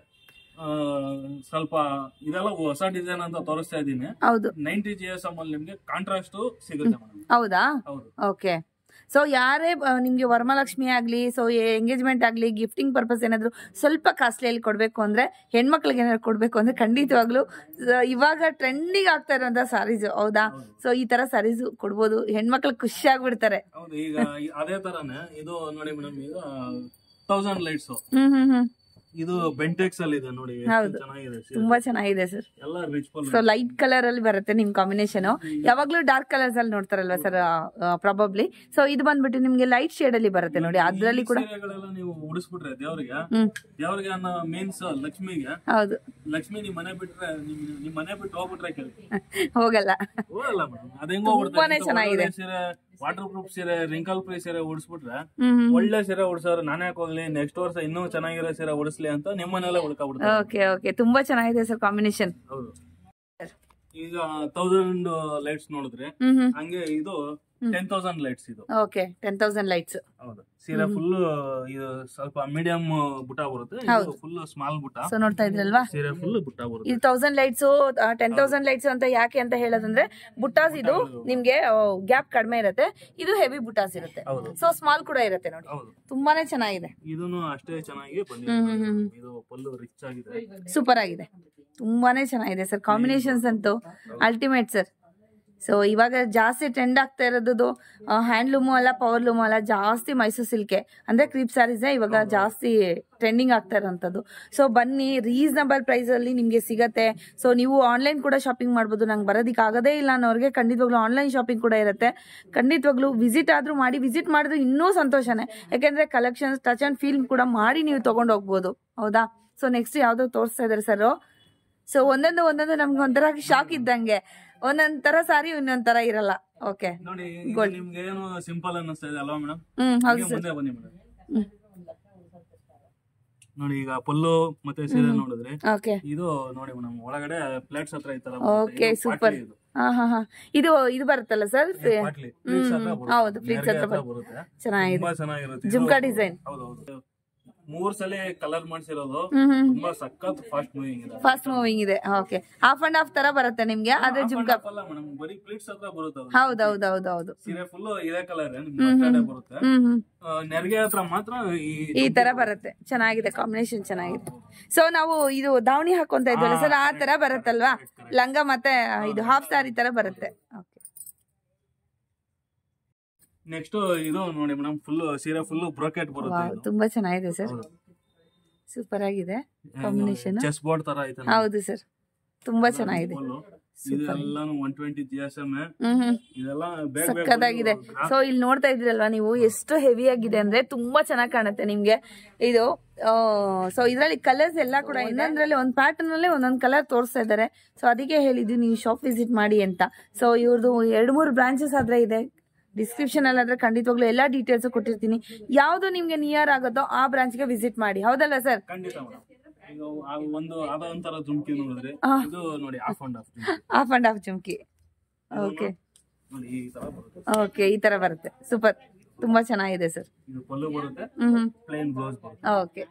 ಸ್ವಲ್ಪ ಇದೆಲ್ಲ ಹೊಸ ಡಿಸೈನ್ ಅಂತ ತೋರಿಸ್ತಾ ಇದೀನಿ. 90 GSM ಅಲ್ಲಿ ನಿಮ್ಗೆ ಕಾಂಟ್ರಾಸ್ಟ್ ಸಿಗುತ್ತೆ ಮೇಡಮ್. ಹೌದಾ? ಹೌದು. ಓಕೆ. ಸೊ ಯಾರೇ ನಿಮ್ಗೆ ವರಮಹಾಲಕ್ಷ್ಮಿ ಆಗ್ಲಿ, ಸೊ ಎಂಗೇಜ್ಮೆಂಟ್ ಆಗ್ಲಿ, ಗಿಫ್ಟಿಂಗ್ ಪರ್ಪಸ್ ಏನಾದ್ರು ಸ್ವಲ್ಪ ಕಾಸ್ಟ್ಲಿಯಲ್ಲಿ ಕೊಡ್ಬೇಕು ಅಂದ್ರೆ, ಹೆಣ್ಮಕ್ಳಿಗೆ ಏನಾದ್ರು ಕೊಡ್ಬೇಕು ಅಂದ್ರೆ ಖಂಡಿತವಾಗ್ಲೂ ಇವಾಗ ಟ್ರೆಂಡಿಂಗ್ ಆಗ್ತಾ ಇರುವಂತ ಸಾರೀಸ್. ಹೌದಾ? ಸೊ ಈ ತರ ಸಾರೀಸ್ ಕೊಡ್ಬೋದು, ಹೆಣ್ಮಕ್ಳು ಖುಷಿ ಆಗ್ಬಿಡ್ತಾರೆ. ಹೌದು. ಈಗ ಅದೇ ತರನೇ ಇದು ನೋಡಿ ಮೇಡಮ್, ಈಗ 1000 ಲೈಟ್ಸ್ ಇದು ಬೆಂಟೆಕ್ಸ್ ಅಲ್ಲಿ ಇದೆ ನೋಡಿ, ಎಷ್ಟು ಹೌದು. ಚೆನ್ನಾಗಿದೆ ಸೀರೆ. ತುಂಬಾ ಚೆನ್ನಾಗಿದೆ ಸರ್. ಎಲ್ಲ ರಿಚ್ ಪಲ್ಲು. ಸೊ ಲೈಟ್ ಕಲರ್ ಅಲ್ಲಿ ಬರುತ್ತೆ ನಿಮ್ ಕಾಂಬಿನೇಷನ್. ಯಾವಾಗ್ಲೂ ಡಾರ್ಕ್ ಕಲರ್ಸ್ ಅಲ್ಲಿ ನೋಡ್ತಾರಲ್ವಾ ಸರ್ ಪ್ರಾಬಬ್ಲಿ. ಸೊ ಇದು ಬಂದ್ಬಿಟ್ಟು ನಿಮ್ಗೆ ಲೈಟ್ ಶೇಡ್ ಅಲ್ಲಿ ಬರುತ್ತೆ ನೋಡಿ. ಅದ್ರಲ್ಲಿ ಕೂಡ ಸೀರೆಗಳೆಲ್ಲ ನೀವು ಉಡಿಸ್ಬಿಟ್ರೆ ದೇವ್ರಿಗೆ ಅನ್ನೋ ಮೀನ್ಸ್ ಲಕ್ಷ್ಮಿಗೆ. ಹೌದು. ಲಕ್ಷ್ಮಿ ನಿಮ್ ಮನೆ ಬಿಟ್ರೆ ನಿಮ್ ಮನೆ ಬಿಟ್ಟು ಹೋಗ್ಬಿಟ್ರೆ ಕೇಳಿ ಹೋಗಲ್ಲ ಮೇಡಮ್. ಅದ ಹೆಂಗ್ ತುಂಬಾನೇ ಚೆನ್ನಾಗಿದೆ. ಸೀರೆ ವಾಟರ್ ಪ್ರೂಫ್ ಸೀರೆ, ರಿಂಕಲ್ ಫ್ರೀ ಸೀರೆ ಉಡಿಸ್ಬಿಟ್ರೆ ಒಳ್ಳೆ ಸೀರೆ ಉಡ್ಸೋರು ನಾನೇ ಹೋಗ್ಲಿ ನೆಕ್ಸ್ಟ್ ವರ್ಷ ಇನ್ನೂ ಚೆನ್ನಾಗಿರೋ ಸೀರೆ ಉಡಿಸ್ಲಿ ಅಂತ ನಿಮ್ಮನೆಲ್ಲ ಉಳ್ಕೊಬಿಡ್ತಾರೆ. ಓಕೆ ಓಕೆ, ತುಂಬಾ ಚೆನ್ನಾಗಿದೆ ಸರ್ ಕಾಂಬಿನೇಷನ್. ಹೌದು. ಈಗ 1000 ಲೈಟ್ಸ್ ನೋಡಿದ್ರೆ ಹಂಗೆ ಇದು 10,000 ಲೈಟ್ಸ್. ಇದು ಓಕೆ 10,000 ಲೈಟ್ಸ್. ಹೌದು. ಸೀರೆ ಫುಲ್ ಇದು ಸ್ವಲ್ಪ ಮೀಡಿಯಂ ಬುಟ್ಟ ಬರುತ್ತೆ, ಫುಲ್ ಸ್ಮಾಲ್ ಬುಟ್ಟ. ಸೊ ನೋಡ್ತಾ ಇದ್ರಲ್ವಾ, ಸೀರೆ ಫುಲ್ ಬುಟ್ಟ ಬರುತ್ತೆ. ಇದು 1000 ಲೈಟ್ಸ್ 10,000 ಲೈಟ್ಸ್ ಅಂತ ಯಾಕೆ ಅಂತ ಹೇಳೋದಂದ್ರೆ ಬುಟ್ಟಾಸ್ ಇದು ನಿಮ್ಗೆ ಗ್ಯಾಪ್ ಕಡಿಮೆ ಇರುತ್ತೆ, ಇದು ಹೆವಿ ಬುಟ್ಟಾಸ್ ಇರುತ್ತೆ. ಸೊ ಸ್ಮಾಲ್ ಕೂಡ ಇರುತ್ತೆ ನೋಡಿ. ತುಂಬಾನೇ ಚೆನ್ನಾಗಿದೆ. ಇದನ್ನು ಅಷ್ಟೇ ಚೆನ್ನಾಗಿ ಬಂದಿದೆ. ಇದು ಫುಲ್ ರಿಚ್ ಆಗಿದೆ, ಸೂಪರ್ ಆಗಿದೆ, ತುಂಬಾನೇ ಚೆನ್ನಾಗಿದೆ ಸರ್. ಕಾಂಬಿನೇಷನ್ಸ್ ಅಂತೂ ಅಲ್ಟಿಮೇಟ್ ಸರ್. ಸೊ ಇವಾಗ ಜಾಸ್ತಿ ಟ್ರೆಂಡ್ ಆಗ್ತಾ ಇರೋದು ಹ್ಯಾಂಡ್ಲೂಮು ಅಲ್ಲ, ಪವರ್ ಲೂಮು ಅಲ್ಲ, ಜಾಸ್ತಿ ಮೈಸೂರು ಸಿಲ್ಕೆ ಅಂದ್ರೆ ಕ್ರೀಪ್ ಸ್ಯಾರೀಸ್ ಇವಾಗ ಜಾಸ್ತಿ ಟ್ರೆಂಡಿಂಗ್ ಆಗ್ತಾ ಇರೋಂಥದ್ದು. ಸೊ ಬನ್ನಿ, ರೀಸನಬಲ್ ಪ್ರೈಸ್ ಅಲ್ಲಿ ನಿಮ್ಗೆ ಸಿಗತ್ತೆ. ಸೊ ನೀವು ಆನ್ಲೈನ್ ಕೂಡ ಶಾಪಿಂಗ್ ಮಾಡ್ಬೋದು. ನಂಗೆ ಬರೋದಿಕ್ಕೆ ಆಗದೇ ಇಲ್ಲ ಅನ್ನೋರಿಗೆ ಖಂಡಿತವಾಗ್ಲೂ ಆನ್ಲೈನ್ ಶಾಪಿಂಗ್ ಕೂಡ ಇರುತ್ತೆ. ಖಂಡಿತವಾಗ್ಲೂ ವಿಸಿಟ್ ಆದ್ರೂ ಮಾಡಿ, ವಿಸಿಟ್ ಮಾಡಿದ್ರೆ ಇನ್ನೂ ಸಂತೋಷನೇ. ಯಾಕೆಂದ್ರೆ ಕಲೆಕ್ಷನ್ಸ್ ಟಚ್ ಅಂಡ್ ಫೀಲ್ ಕೂಡ ಮಾಡಿ ನೀವು ತಗೊಂಡು ಹೋಗ್ಬೋದು. ಹೌದಾ? ಸೊ ನೆಕ್ಸ್ಟ್ ಯಾವ್ದೋ ತೋರಿಸ್ತಾ ಇದಾರೆ ಸರ್. ಸೊ ಒಂದೊಂದು ನಮ್ಗೆ ಒಂಥರ ಶಾಕ್ ಇದ್ದಂಗೆ, ಒಂದೊಂದ್ ತರ ಸಾರಿ ಇನ್ನೊಂದ್ ತರ ಇರಲ್ಲ. ಓಕೆ ನೋಡಿ, ನಿಮ್ಗೆ ಏನು ಸಿಂಪಲ್ ಅನ್ನಿಸ್ತಾ ಇದೆ ಅಲ್ವಾ ಮೇಡಮ್? ಹೌದು ಸರ್. ಬನ್ನಿ ಮೇಡಮ್. ನೋಡಿ ಈಗ ಪಲ್ಲು ಮತ್ತೆ ಸೀರೆ ನೋಡಿದ್ರೆ ಇದು ನೋಡಿ ಮೇಡಮ್, ಒಳಗಡೆ ಪ್ಲೇಟ್ಸ್ ಹತ್ರ ಇತ್ತಲ್ಲ. Okay super. ಇದು ಬರುತ್ತಲ್ಲ ಸರ್? ಹೌದು, ಫ್ಲೀಟ್ಸ್ ಹತ್ರ ಬರುತ್ತೆ. ಚೆನ್ನಾಗಿದೆ, ಜುಮ್ಕಾ ಡಿಸೈನ್. ಹೌದೌದು. 3 ಸಲ ಕಲರ್ ಮಾಡಿಸಿರೋದು, ತುಂಬಾ ಸಖತ್ ಫಾಸ್ಟ್ ಮೂವಿಂಗ್ ಇದೆ. ಓಕೆ, ಹಾಫ್ ಅಂಡ್ ಹಾಫ್ ತರ ಬರುತ್ತೆ ನಿಮ್ಗೆ. ಆದ್ರೆ ಜುಮ್ಕಾ ಬರೀ ಪ್ಲೇಟ್ಸ್ ಹತ್ರ ಬರುತ್ತೆ. ಹೌದೌದು. ಸೀರೆ ಫುಲ್ ಇದೇ ಕಲರ್ ಬರುತ್ತೆ, ನೆರಿಗೆ ಹತ್ರ ಮಾತ್ರ ಈ ತರ ಬರುತ್ತೆ. ಚೆನ್ನಾಗಿದೆ, ಕಾಂಬಿನೇಷನ್ ಚೆನ್ನಾಗಿದೆ. ಸೊ ನಾವು ಇದು ದಾವಣಿ ಹಾಕೊಂತ ಇದ್ವಲ್ಲ ಸರ್, ಆ ತರ ಬರುತ್ತಲ್ವಾ? ಲಂಗ ಮತ್ತೆ ಇದು ಹಾಫ್ ಸಾರಿ ತರ ಬರುತ್ತೆ. ನೆಕ್ಸ್ಟ್ ಇದು ನೋಡಿ ಮೇಡಮ್, ಫುಲ್ ಸೀರೆ ಫುಲ್ ಬ್ರೋಕೆಟ್ ಬರುತ್ತೆ. ತುಂಬಾ ಚೆನ್ನಾಗಿದೆ ಸರ್, ಸೂಪರ್ ಆಗಿದೆ ಕಾಂಬಿನೇಷನ್. ಚೆಸ್ ಬೋರ್ಡ್ ತರ ಐತೆ. ಹೌದು ಸರ್, ತುಂಬಾ ಚೆನ್ನಾಗಿದೆ. ಇದೆಲ್ಲಾನು 120 GSM ಇದೆಲ್ಲ ಸಕ್ಕತ್ತಾಗಿದೆ. ಸೊ ಇಲ್ಲಿ ನೋಡ್ತಾ ಇದ್ರಲ್ವಾ ನೀವು, ಎಷ್ಟು ಹೆವಿ ಆಗಿದೆ ಅಂದ್ರೆ ತುಂಬಾ ಚೆನ್ನಾಗಿ ಕಾಣುತ್ತೆ ನಿಮ್ಗೆ ಇದು. ಸೊ ಇದ್ರಲ್ಲಿ ಕಲರ್ಸ್ ಎಲ್ಲ ಕೂಡ ಇನ್ನೊಂದ್ರಲ್ಲಿ ಒಂದ್ ಪ್ಯಾಟರ್ನ್ ಅಲ್ಲೇ ಒಂದೊಂದ್ ಕಲರ್ ತೋರಿಸ್ತಾ ಇದ್ದಾರೆ. ಸೊ ಅದಕ್ಕೆ ಹೇಳಿದ್ವಿ ನೀವು ಶಾಪ್ ವಿಸಿಟ್ ಮಾಡಿ ಅಂತ. ಸೊ ಇವ್ರದ್ದು 2-3 ಬ್ರಾಂಚಸ್ ಆದ್ರೆ ಇದೆ. ಡಿಸ್ಕ್ರಿಪ್ಷನ್ ಅಲ್ಲಾದ್ರೆ ಖಂಡಿತವಾಗ್ಲೂ ಎಲ್ಲಾ ಡೀಟೇಲ್ಸ್ ಕೊಟ್ಟಿರ್ತೀನಿ. ಯಾವ್ದು ನಿಮ್ಗೆ ನಿಯರ್ ಆಗುತ್ತೋ ಆ ಬ್ರಾಂಚ್ ಗೆ ವಿಸಿಟ್ ಮಾಡಿ. ಹೌದಲ್ಲ ಸರ್? ಖಂಡಿತ ಮೇಡಮ್. ಈಗ ಒಂದು ಅದೊಂಥರ ಜುಮ್ಕಿ ನೋಡಿದ್ರೆ ಇದು ನೋಡಿ, half and half jhumki. Okay ನೋಡಿ, ಈ ತರ ಬರುತ್ತೆ. ಓಕೆ, ಈ ತರ ಬರುತ್ತೆ. ಸೂಪರ್, ತುಂಬಾ ಚೆನ್ನಾಗಿದೆ ಸರ್. ಇದು ಪಲ್ಲು ಬರುತ್ತೆ, ಪ್ಲೇನ್ ಬ್ಲೌಸ್ ಬರುತ್ತೆ. ಓಕೆ,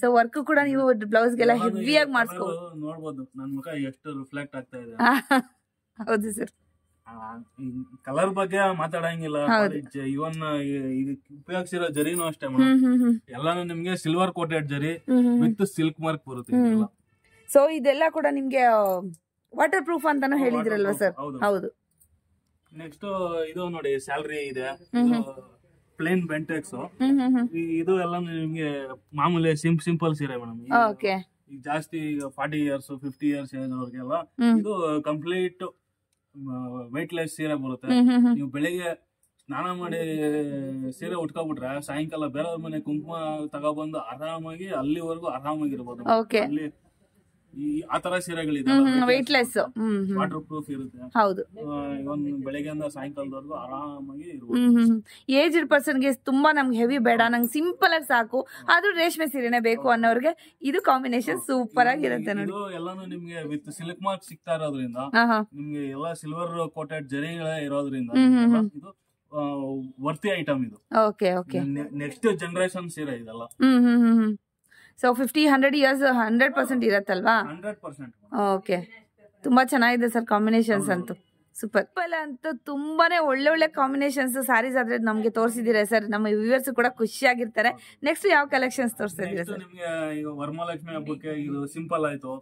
ಸೊ ವರ್ಕ್ ಕೂಡ ನೀವು ಬ್ಲೌಸ್ ಗೆಲ್ಲ ಹೆವಿಯಾಗಿ ಮಾಡಿಸ್ಕೋಬಹುದು. ನೋಡಬಹುದು ನನ್ನ ಮುಖ ಎಷ್ಟು ರಿಫ್ಲೆಕ್ಟ್ ಆಗ್ತಾ ಇದೆ. ಹೌದು ಸರ್. ಕಲರ್ ಬಗ್ಗೆ ಮಾತಾಡಂಗಿಲ್ಲ. ಇವನ್ ಉಪಯೋಗಿಸಿರೋ ಜರಿನೂ ಅಷ್ಟೇ ಎಲ್ಲಾನು ನಿಮ್ಗೆ ಸಿಲ್ವರ್ ಕೋಟೆಡ್ ಜರಿ ವಿತ್ ಸಿಲ್ಕ್ ಮಾರ್ಕ್ ಬರುತ್ತೆ. ಸೊ ಇದೆಲ್ಲ ಕೂಡ ನಿಮ್ಗೆ ವಾಟರ್ ಪ್ರೂಫ್ ಅಂತಾನು ಹೇಳಿದ್ರಲ್ವಾ ಸರ್? ಹೌದು. ನೆಕ್ಸ್ಟ್ ಇದು ನೋಡಿ, ಸ್ಯಾಲರಿ ಇದೆ, ಪ್ಲೇನ್ ಬೆಂಟೆಕ್ಸ್. ಇದು ಎಲ್ಲ ನಿಮ್ಗೆ ಮಾಮೂಲಿ ಸಿಂಪಲ್ ಸೀರೆ ಮೇಡಮ್. ಈಗ ಜಾಸ್ತಿ 40 years 50 years ಏಜ್ ಅವ್ರಿಗೆಲ್ಲ ಇದು ಕಂಪ್ಲೀಟ್ ವೆಯ್ಟ್ಲೆಸ್ ಸೀರೆ ಬರುತ್ತೆ. ನೀವು ಬೆಳಿಗ್ಗೆ ಸ್ನಾನ ಮಾಡಿ ಸೀರೆ ಉಟ್ಕೊಬಿಟ್ರೆ ಸಾಯಂಕಾಲ ಬೇರೆಯವ್ರ ಮನೆ ಕುಂಕುಮ ತಗೊಬಂದು ಆರಾಮಾಗಿ ಅಲ್ಲಿವರೆಗೂ ಆರಾಮಾಗಿರ್ಬೋದು. ಅಲ್ಲಿ ಆತರ ಸೀರೆಗಳಿದೆ, ವೆಯ್ಟ್ಲೆಸ್, ವಾಟರ್ ಪ್ರೂಫ್ ಇರುತ್ತೆ. ಹೌದು, ಬೆಳಗ್ಗೆಯಿಂದ ಸಾಯಂಕಾಲದವರೆಗೂ ಆರಾಮಾಗಿ ಇರ್ಬೋದು. ಏಜ್ಡ್ ಪರ್ಸನ್ಗೆ ತುಂಬಾ ನಮ್ಗೆ ಹೆವಿ ಬೇಡ, ನಂಗೆ ಸಿಂಪಲ್ ಆಗಿ ಸಾಕು, ಆದ್ರೂ ರೇಷ್ಮೆ ಸೀರೆನೆ ಬೇಕು ಅನ್ನೋರ್ಗೆ ಇದು ಕಾಂಬಿನೇಷನ್ ಸೂಪರ್ ಆಗಿರುತ್ತೆ ನೋಡಿ. ಎಲ್ಲಾನು ನಿಮ್ಗೆ ವಿತ್ ಸಿಲ್ಕ್ ಮಾರ್ಕ್ ಸಿಗ್ತಾ ಇರೋದ್ರಿಂದ, ನಿಮ್ಗೆ ಎಲ್ಲ ಸಿಲ್ವರ್ ಕೋಟೆಡ್ ಜರಿಗಳೇ ಇರೋದ್ರಿಂದ ಇದು ವರ್ತಿ ಐಟಮ್ ಇದು. ಓಕೆ ಓಕೆ, ನೆಕ್ಸ್ಟ್ ಜನರೇಷನ್ ಸೀರೆ ಇದೆಲ್ಲ. So 50-100 years 100% ಇರತ್ತಲ್ವಾ? 100%. ಓಕೆ, ತುಂಬಾ ಚೆನ್ನಾಗಿದೆ ಸರ್ ಕಾಂಬಿನೇಷನ್ಸ್ ಅಂತೂ ಸೂಪರ್. ಅಂತೂ ತುಂಬಾನೇ ಒಳ್ಳೆ ಕಾಂಬಿನೇಷನ್ಸ್ ಸ್ಯಾರೀಸ್ ಆದ್ರೆ ನಮ್ಗೆ ತೋರಿಸಿದಿರ ಸರ್. ನಮ್ಮ ವ್ಯೂವರ್ಸ್ ಕೂಡ ಖುಷಿಯಾಗಿರ್ತಾರೆ. ನೆಕ್ಸ್ಟ್ ಯಾವ ಕಲೆಕ್ಷನ್ಸ್ ತೋರಿಸ್ತಾ ಇದೀರಾ ಸರ್? ನಿಮ್ಗೆ ಈಗ ವರಮಹಾಲಕ್ಷ್ಮಿ ಹಬ್ಬಕ್ಕೆ ಇದು ಸಿಂಪಲ್ ಆಯ್ತು,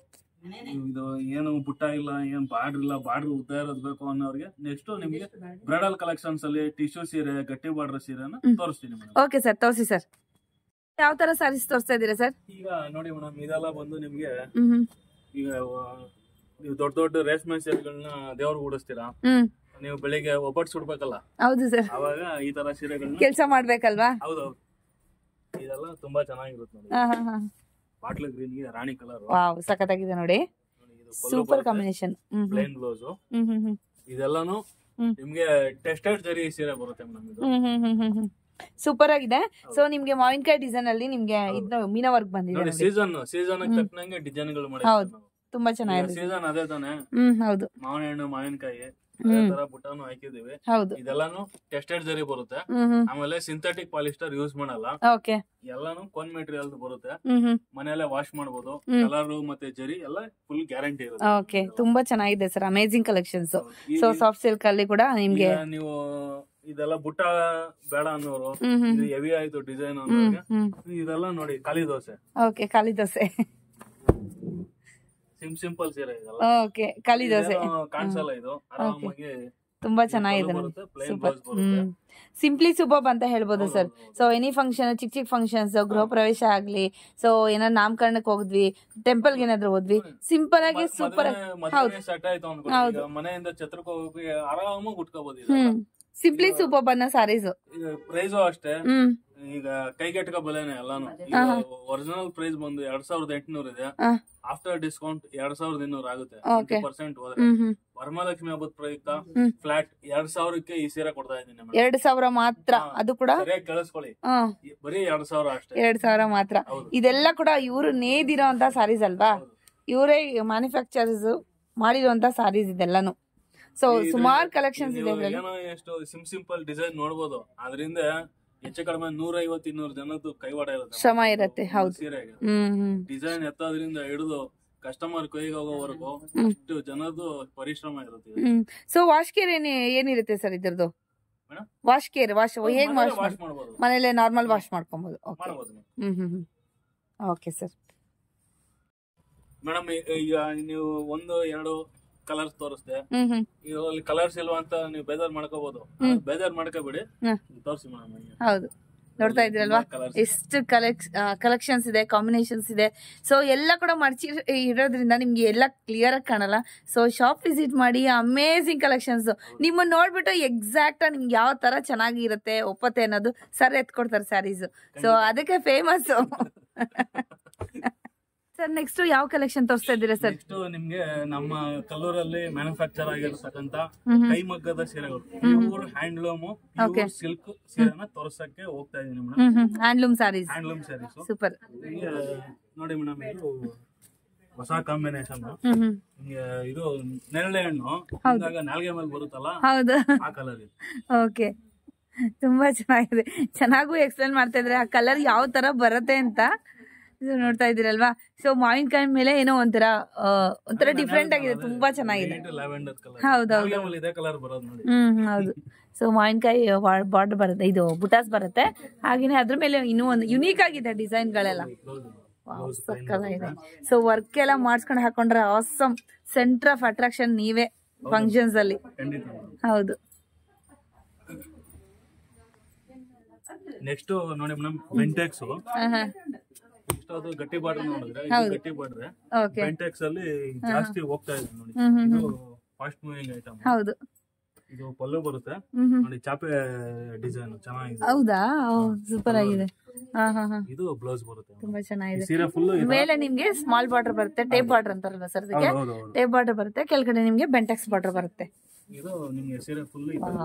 ಇದು ಏನು ಬುಟ್ಟ ಇಲ್ಲ, ಏನ್ ಬಾರ್ಡರ್ ಇಲ್ಲ, ಬಾರ್ಡರ್ ಉದ್ದ ಇರೋದು ಬೇಕು ಅನ್ನೋರಿಗೆ ನೆಕ್ಸ್ಟ್ ನಿಮ್ಗೆ ಬ್ರೈಡಲ್ ಕಲೆಕ್ಷನ್ಸ್ ಅಲ್ಲಿ ಟಿಶ್ಯೂ ಸೀರೆ, ಗಟ್ಟಿ ಬಾರ್ಡರ್ ಸೀರೆನ ತೋರಿಸ್ತೀನಿ. ಓಕೆ ಸರ್, ತೋರಿಸಿ ಸರ್. ಯಾವ ತರ ಸಾರೀಸ್ ತೋರಿಸ್ತಾ ಇದೀರಾ ಸರ್? ಈಗ ನೋಡಿ ಮೇಡಮ್, ಇದೆಲ್ಲ ಬಂದು ನಿಮ್ಗೆ ಈಗ ನೀವು ದೊಡ್ಡ ದೊಡ್ಡ ರೇಷ್ಮೆ ಸೀರೆಗಳನ್ನ ದೇವ್ರಿಗೆ ಉಡಿಸ್ತೀರಾ, ನೀವು ಬೆಳಿಗ್ಗೆ ಒಬ್ಬಟ್ಟು ಸುಡ್ಬೇಕಲ್ಲ, ಹೌದು ಸರ್, ಅವಾಗ ಈ ತರ ಸೀರೆಗಳನ್ನ ಕೆಲಸ ಮಾಡ್ಬೇಕಲ್ವಾ? ಹೌದೌದು, ಇದೆಲ್ಲ ತುಂಬಾ ಚೆನ್ನಾಗಿರುತ್ತೆ ನೋಡಿ. ಬಾಟ್ಲ್ ಗ್ರೀನ್ ಗೆ ರಾಣಿ ಕಲರ್, ವಾವ್ ಸಖತ್ತಾಗಿದೆ ನೋಡಿ, ಸೂಪರ್ ಕಾಂಬಿನೇಷನ್. ಪ್ಲೇನ್ ಬ್ಲೌಸ್, ಇದೆಲ್ಲಾನು ನಿಮ್ಗೆ ಟೆಸ್ಟೆಡ್ ಜರಿ ಸೀರೆ ಬರುತ್ತೆ ಮೇಡಮ್. ಇದು ಸೂಪರ್ ಆಗಿದೆ. ಸೊ ನಿಮ್ಗೆ ಮಾವಿನಕಾಯಿ ಡಿಸೈನ್ ಅಲ್ಲಿ ನಿಮ್ಗೆ ಇದು ಮೀನಾ ವರ್ಕ್ ಬಂದಿದೆ ನೋಡಿ. ಸೀಸನ್ ತಕ್ಕನಂಗೆ ಡಿಸೈನ್ ಗಳು ಮಾಡಿದ್ದಾರೆ. ತುಂಬಾ ಚೆನ್ನಾಗಿದೆ. ಸೀಸನ್ ಅದೇ ತಾನೆ. ಹೌದು, ಮಾವಿನ ಹಣ್ಣು, ಮಾವಿನಕಾಯಿ ಅದೇ ತರ ಬುಟ್ಟಾನು ಹಾಕಿದೀವಿ. ಹೌದು, ಇದೆಲ್ಲಾನು ಟೆಸ್ಟೆಡ್ ಜರಿ ಬರುತ್ತೆ. ಆಮೇಲೆ ಸಿಂಥೆಟಿಕ್ ಪಾಲಿಸ್ಟರ್ ಯೂಸ್ ಮಾಡಲ್ಲ. ಓಕೆ, ಎಲ್ಲಾನು ಕೊನ್ ಮೆಟೀರಿಯಲ್ ಬರುತ್ತೆ. ಮನೆಯಲ್ಲೇ ವಾಶ್ ಮಾಡಬಹುದು. ಕಲರ್ ಮತ್ತೆ ಜರಿ ಎಲ್ಲ ಫುಲ್ ಗ್ಯಾರಂಟಿ ಇರುತ್ತೆ. ಓಕೆ, ತುಂಬಾ ಚೆನ್ನಾಗಿದೆ sir, amazing collections. So soft silk ಅಲ್ಲಿ ಕೂಡ ನಿಮ್ಗೆ ನೀವು ಇದೆಲ್ಲ ಬುಟ್ಟ ಬೇಡ ಅನ್ನೋರು, ಇದು ಹೆವಿ ಆಯ್ತು ಡಿಸೈನ್ ಅನ್ನೋರಿಗೆ ಇದೆಲ್ಲ ನೋಡಿ. ಖಾಲಿ ದೋಸೆ. ಓಕೆ, ಖಾಲಿ ದೋಸೆ, ಸಿಂಪಲ್ ಸೀರೆ ಇದೆಲ್ಲ. ಓಕೆ, ಖಾಲಿ ದೋಸೆ ಕಾಣಿಸಲ್ಲ. ಇದು ಆರಾಮಾಗಿ ತುಂಬಾ ಚೆನ್ನಾಗಿದೆ ನೋಡಿ. ಸೂಪರ್. ಸಿಂಪ್ಲಿ ಸೂಪರ್ ಅಂತ ಹೇಳ್ಬೋದು ಸರ್. ಸೊ ಎನಿ ಫಂಕ್ಷನ್, ಚಿಕ್ಕ ಚಿಕ್ಕ ಫಂಕ್ಷನ್ಸ್, ಗೃಹ ಪ್ರವೇಶ ಆಗ್ಲಿ, ಸೊ ಏನಾದ್ರು ನಾಮಕರಣಕ್ಕೆ ಹೋದ್ವಿ, ಟೆಂಪಲ್ ಗೆ ಏನಾದ್ರು ಹೋದ್ವಿ, ಸಿಂಪಲ್ ಆಗಿ ಸೂಪರ್ ಆಗಿ ಸೆಟ್ ಆಯ್ತು ಅನ್ಕೊಂಡು ಮನೆಯಿಂದ ಛತ್ರಕ್ಕೆ ಹೋಗಿ ಆರಾಮಾಗಿ ಉಟ್ಕೋಬಹುದು. ಸಿಂಪ್ಲಿ ಸೂಪರ್ ಅನ್ನೋ ಸಾರೀಸ್. ಪ್ರೈಸು ಅಷ್ಟೇ. ಈಗ ಕೈಗೆಟಕ ಬೆಲೆನೆ ಎಲ್ಲಾನು. ಒರಿಜಿನಲ್ ಪ್ರೈಸ್ ಬಂದು 2800 ಇದೆ. ಆಫ್ಟರ್ ಡಿಸ್ಕೌಂಟ್ 2200 ಆಗುತ್ತೆ. 20% ಹೋದ್ರೆ ವರಮಹಾಲಕ್ಷ್ಮಿ ಹಬ್ಬದ ಪ್ರಯುಕ್ತ ಫ್ಲಾಟ್ 2000ಕ್ಕೆ ಈ ಸೀರೆ ಕೊಡ್ತಾ ಇದ್ದೀನಿ. 2000 ಮಾತ್ರ, ಅದು ಕೂಡ ಸರಿಯಾಗಿ ಕೇಳಿಸ್ಕೊಳ್ಳಿ, ಬರೀ 2000 ಅಷ್ಟೇ. 2000 ಮಾತ್ರ. ಇದೆಲ್ಲ ಕೂಡ ಇವರು ನೇದಿರೋ ಅಂತ ಸಾರೀಸ್ ಅಲ್ವಾ? ಇವರೇ ಮ್ಯಾನುಫ್ಯಾಕ್ಚರ್ಸ್ ಮಾಡಿರುವಂತ ಸಾರೀಸ್ ಇದೆಲ್ಲಾನು. ಸೊ ಸುಮಾರು ಕಲೆಕ್ಷನ್ಸ್ ಇದೆ. ಏನೋ ಎಷ್ಟು ಸಿಂಪಲ್ ಡಿಸೈನ್ ನೋಡ್ಬೋದು, ಅದರಿಂದ ಹೆಚ್ಚು ಕಡಿಮೆ 150-200 ಜನದ್ದು ಕೈವಾಡ ಇರುತ್ತೆ, ಶ್ರಮ ಇರುತ್ತೆ. ಹೌದು, ಸೀರೆಗೆ ಡಿಸೈನ್ ಎತ್ತೋದ್ರಿಂದ ಹಿಡಿದು ಕಸ್ಟಮರ್ ಕೈಗೆ ಹೋಗೋವರೆಗೂ ಅಷ್ಟು ಜನದ್ದು ಪರಿಶ್ರಮ ಇರುತ್ತೆ. ಸೊ ವಾಶ್ ಕೇರ್ ಏನಿರುತ್ತೆ ಸರ್ ಇದ್ರದ್ದು? ವಾಶ್ ಕೇರ್ ಹೇಗ್ ವಾಶ್ ಮಾಡ್ಬೋದು? ಮನೇಲೆ ನಾರ್ಮಲ್ ವಾಶ್ ಮಾಡ್ಕೊಬಹುದು. Okay sir. ಮೇಡಮ್, ಈಗ ನೀವು 1-2 ಕಲರ್ಸ್ ತೋರಿಸ್ದೆ, ಇದರಲ್ಲಿ ಕಲರ್ಸ್ ಇಲ್ವಾ ಅಂತ ನೀವು ಬೇಜಾರ್ ಮಾಡ್ಕೋಬಹುದು. ಬೇಜಾರ್ ಮಾಡ್ಕೋಬೇಡಿ, ತೋರಿಸಿ ಮೇಡಮ್. ಹೌದು, ನೋಡ್ತಾ ಇದ್ರಲ್ವಾ ಎಷ್ಟು ಕಲೆಕ್ಷನ್ಸ್ ಇದೆ, ಕಾಂಬಿನೇಷನ್ಸ್ ಇದೆ. ಸೊ ಎಲ್ಲ ಕೂಡ ಮರ್ಚಿ ಇರೋದ್ರಿಂದ ನಿಮ್ಗೆ ಎಲ್ಲ ಕ್ಲಿಯರ್ ಆಗಿ ಕಾಣಲ್ಲ. ಸೊ ಶಾಪ್ ವಿಸಿಟ್ ಮಾಡಿ, ಅಮೇಸಿಂಗ್ ಕಲೆಕ್ಷನ್ಸ್. ನಿಮ್ಮನ್ನ ನೋಡ್ಬಿಟ್ಟು ಎಕ್ಸಾಕ್ಟ್ ನಿಮ್ಗೆ ಯಾವ ತರ ಚೆನ್ನಾಗಿರುತ್ತೆ ಒಪ್ಪತ್ತೆ ಅನ್ನೋದು ಸರ್ ಎತ್ಕೊಡ್ತಾರೆ ಸ್ಯಾರೀಸ್. ಸೊ ಅದಕ್ಕೆ ಫೇಮಸ್. ಸರ್ ನೆಕ್ಸ್ಟ್ ಯಾವ ಕಲೆಕ್ಷನ್ ತೋರಿಸ್ತಾ ಇದ್ದೀರಾ ಸರ್? ನೆಕ್ಸ್ಟ್ ನಿಮ್ಗೆ ನಮ್ಮ ಕಲ್ಲೂರಲ್ಲಿ ಮ್ಯಾನುಫ್ಯಾಕ್ಚರ್ ಆಗಿರತಕ್ಕಂತ ಕೈಮಗ್ಗದ ಸೀರೆಗಳು, ಪ್ಯೂರ್ ಹ್ಯಾಂಡ್ಲೂಮ್, ಪ್ಯೂರ್ ಸಿಲ್ಕ್ ಸೀರೆನ ತೋರ್ಸಕ್ಕೆ ಹೋಗ್ತಾ ಇದೀನಿ ಮೇಡಮ್. ಹ್ಯಾಂಡ್ಲೂಮ್ ಸಾರೀಸ್. ಸೂಪರ್. ನೋಡಿ ಮೇಡಮ್, ಇದು ಹೊಸ ಕಾಂಬಿನೇಷನ್. ಇದು ನೇರಳೆ ಹಣ್ಣು ನಾಲ್ಗೆ ಮೇಲೆ ಬರುತ್ತಲ್ಲ, ಹೌದು, ಆ ಕಲರ್ ಇದು. ಓಕೆ, ತುಂಬಾ ಚೆನ್ನಾಗಿದೆ. ಚೆನ್ನಾಗೂ ಎಕ್ಸ್ಪ್ಲೇನ್ ಮಾಡ್ತಾ ಇದ್ರೆ ಆ ಕಲರ್ ಯಾವ ತರ ಬರುತ್ತೆ ಅಂತ ನೋಡ್ತಾ ಇದೀರಲ್ವಾ. ಸೊ ಮಾವಿನಕಾಯಿ ಮೇಲೆ ಏನೋ ಒಂಥರ ಡಿಫ್ರೆಂಟ್ ಆಗಿದೆ, ತುಂಬಾ ಚೆನ್ನಾಗಿದೆ. ಹೌದೌದು, ಹೌದು. ಸೊ ಮಾವಿನಕಾಯಿ ಬಾರ್ಡರ್ ಬರುತ್ತೆ, ಇದು ಬುಟಾಸ್ ಬರುತ್ತೆ. ಹಾಗೇನೆ ಅದ್ರ ಮೇಲೆ ಇನ್ನೂ ಒಂದು ಯುನೀಕ್ ಆಗಿದೆ ಡಿಸೈನ್ ಗಳೆಲ್ಲ. ಸಕ್ಕತ್ತಾಗಿದೆ. ಸೊ ವರ್ಕ್ ಎಲ್ಲ ಮಾಡ್ಸ್ಕೊಂಡು ಹಾಕೊಂಡ್ರೆ ಆಸಮ್, ಸೆಂಟರ್ ಆಫ್ ಅಟ್ರಾಕ್ಷನ್ ನೀವೇ ಫಂಕ್ಷನ್ಸ್ ಅಲ್ಲಿ. ಹೌದು. ನೆಕ್ಸ್ಟ್ ನೋಡಿ ಮೇಡಮ್, ಬೆಂಟೆಕ್ಸ್. ಇಷ್ಟೊಂದು ಗಟ್ಟಿ ಬಾರ್ಡರ್ ನೋಡಿದ್ರೆ, ಗಟ್ಟಿ ಬಾರ್ಡರ್ ಬೆಂಟೆಕ್ಸ್ ಅಲ್ಲಿ ಜಾಸ್ತಿ ಹೋಗ್ತಾ ಇದೆ ನೋಡಿ. ಇದು ಫಾಸ್ಟ್ ಮೂವಿಂಗ್ ಐಟಮ್. ಹೌದು. ಇದು ಪಲ್ಲು ಬರುತ್ತೆ ನೋಡಿ, ಚಾಪೆ ಡಿಸೈನ್ ಚೆನ್ನಾಗಿದೆ. ಹೌದಾ, ಸೂಪರ್ ಆಗಿದೆ. ಇದು ಬ್ಲೌಸ್ ಬರುತ್ತೆ, ತುಂಬಾ ಚೆನ್ನಾಗಿದೆ. ಸೀರೆ ಫುಲ್ ಮೇಲೆ ನಿಮ್ಗೆ ಸ್ಮಾಲ್ ಬಾರ್ಡರ್ ಬರುತ್ತೆ, ಟೇಪ್ ಬಾರ್ಡರ್ ಅಂತಾರಲ್ವಾ ಸರ್, ಅದಕ್ಕೆ ಟೇಪ್ ಬಾರ್ಡರ್ ಬರುತ್ತೆ. ಕೆಳಗಡೆ ನಿಮ್ಗೆ ಬೆಂಟೆಕ್ಸ್ ಬಾರ್ಡರ್ ಬರುತ್ತೆ. ಇದು ನಿಮಗೆ ಸೀರೆ ಫುಲ್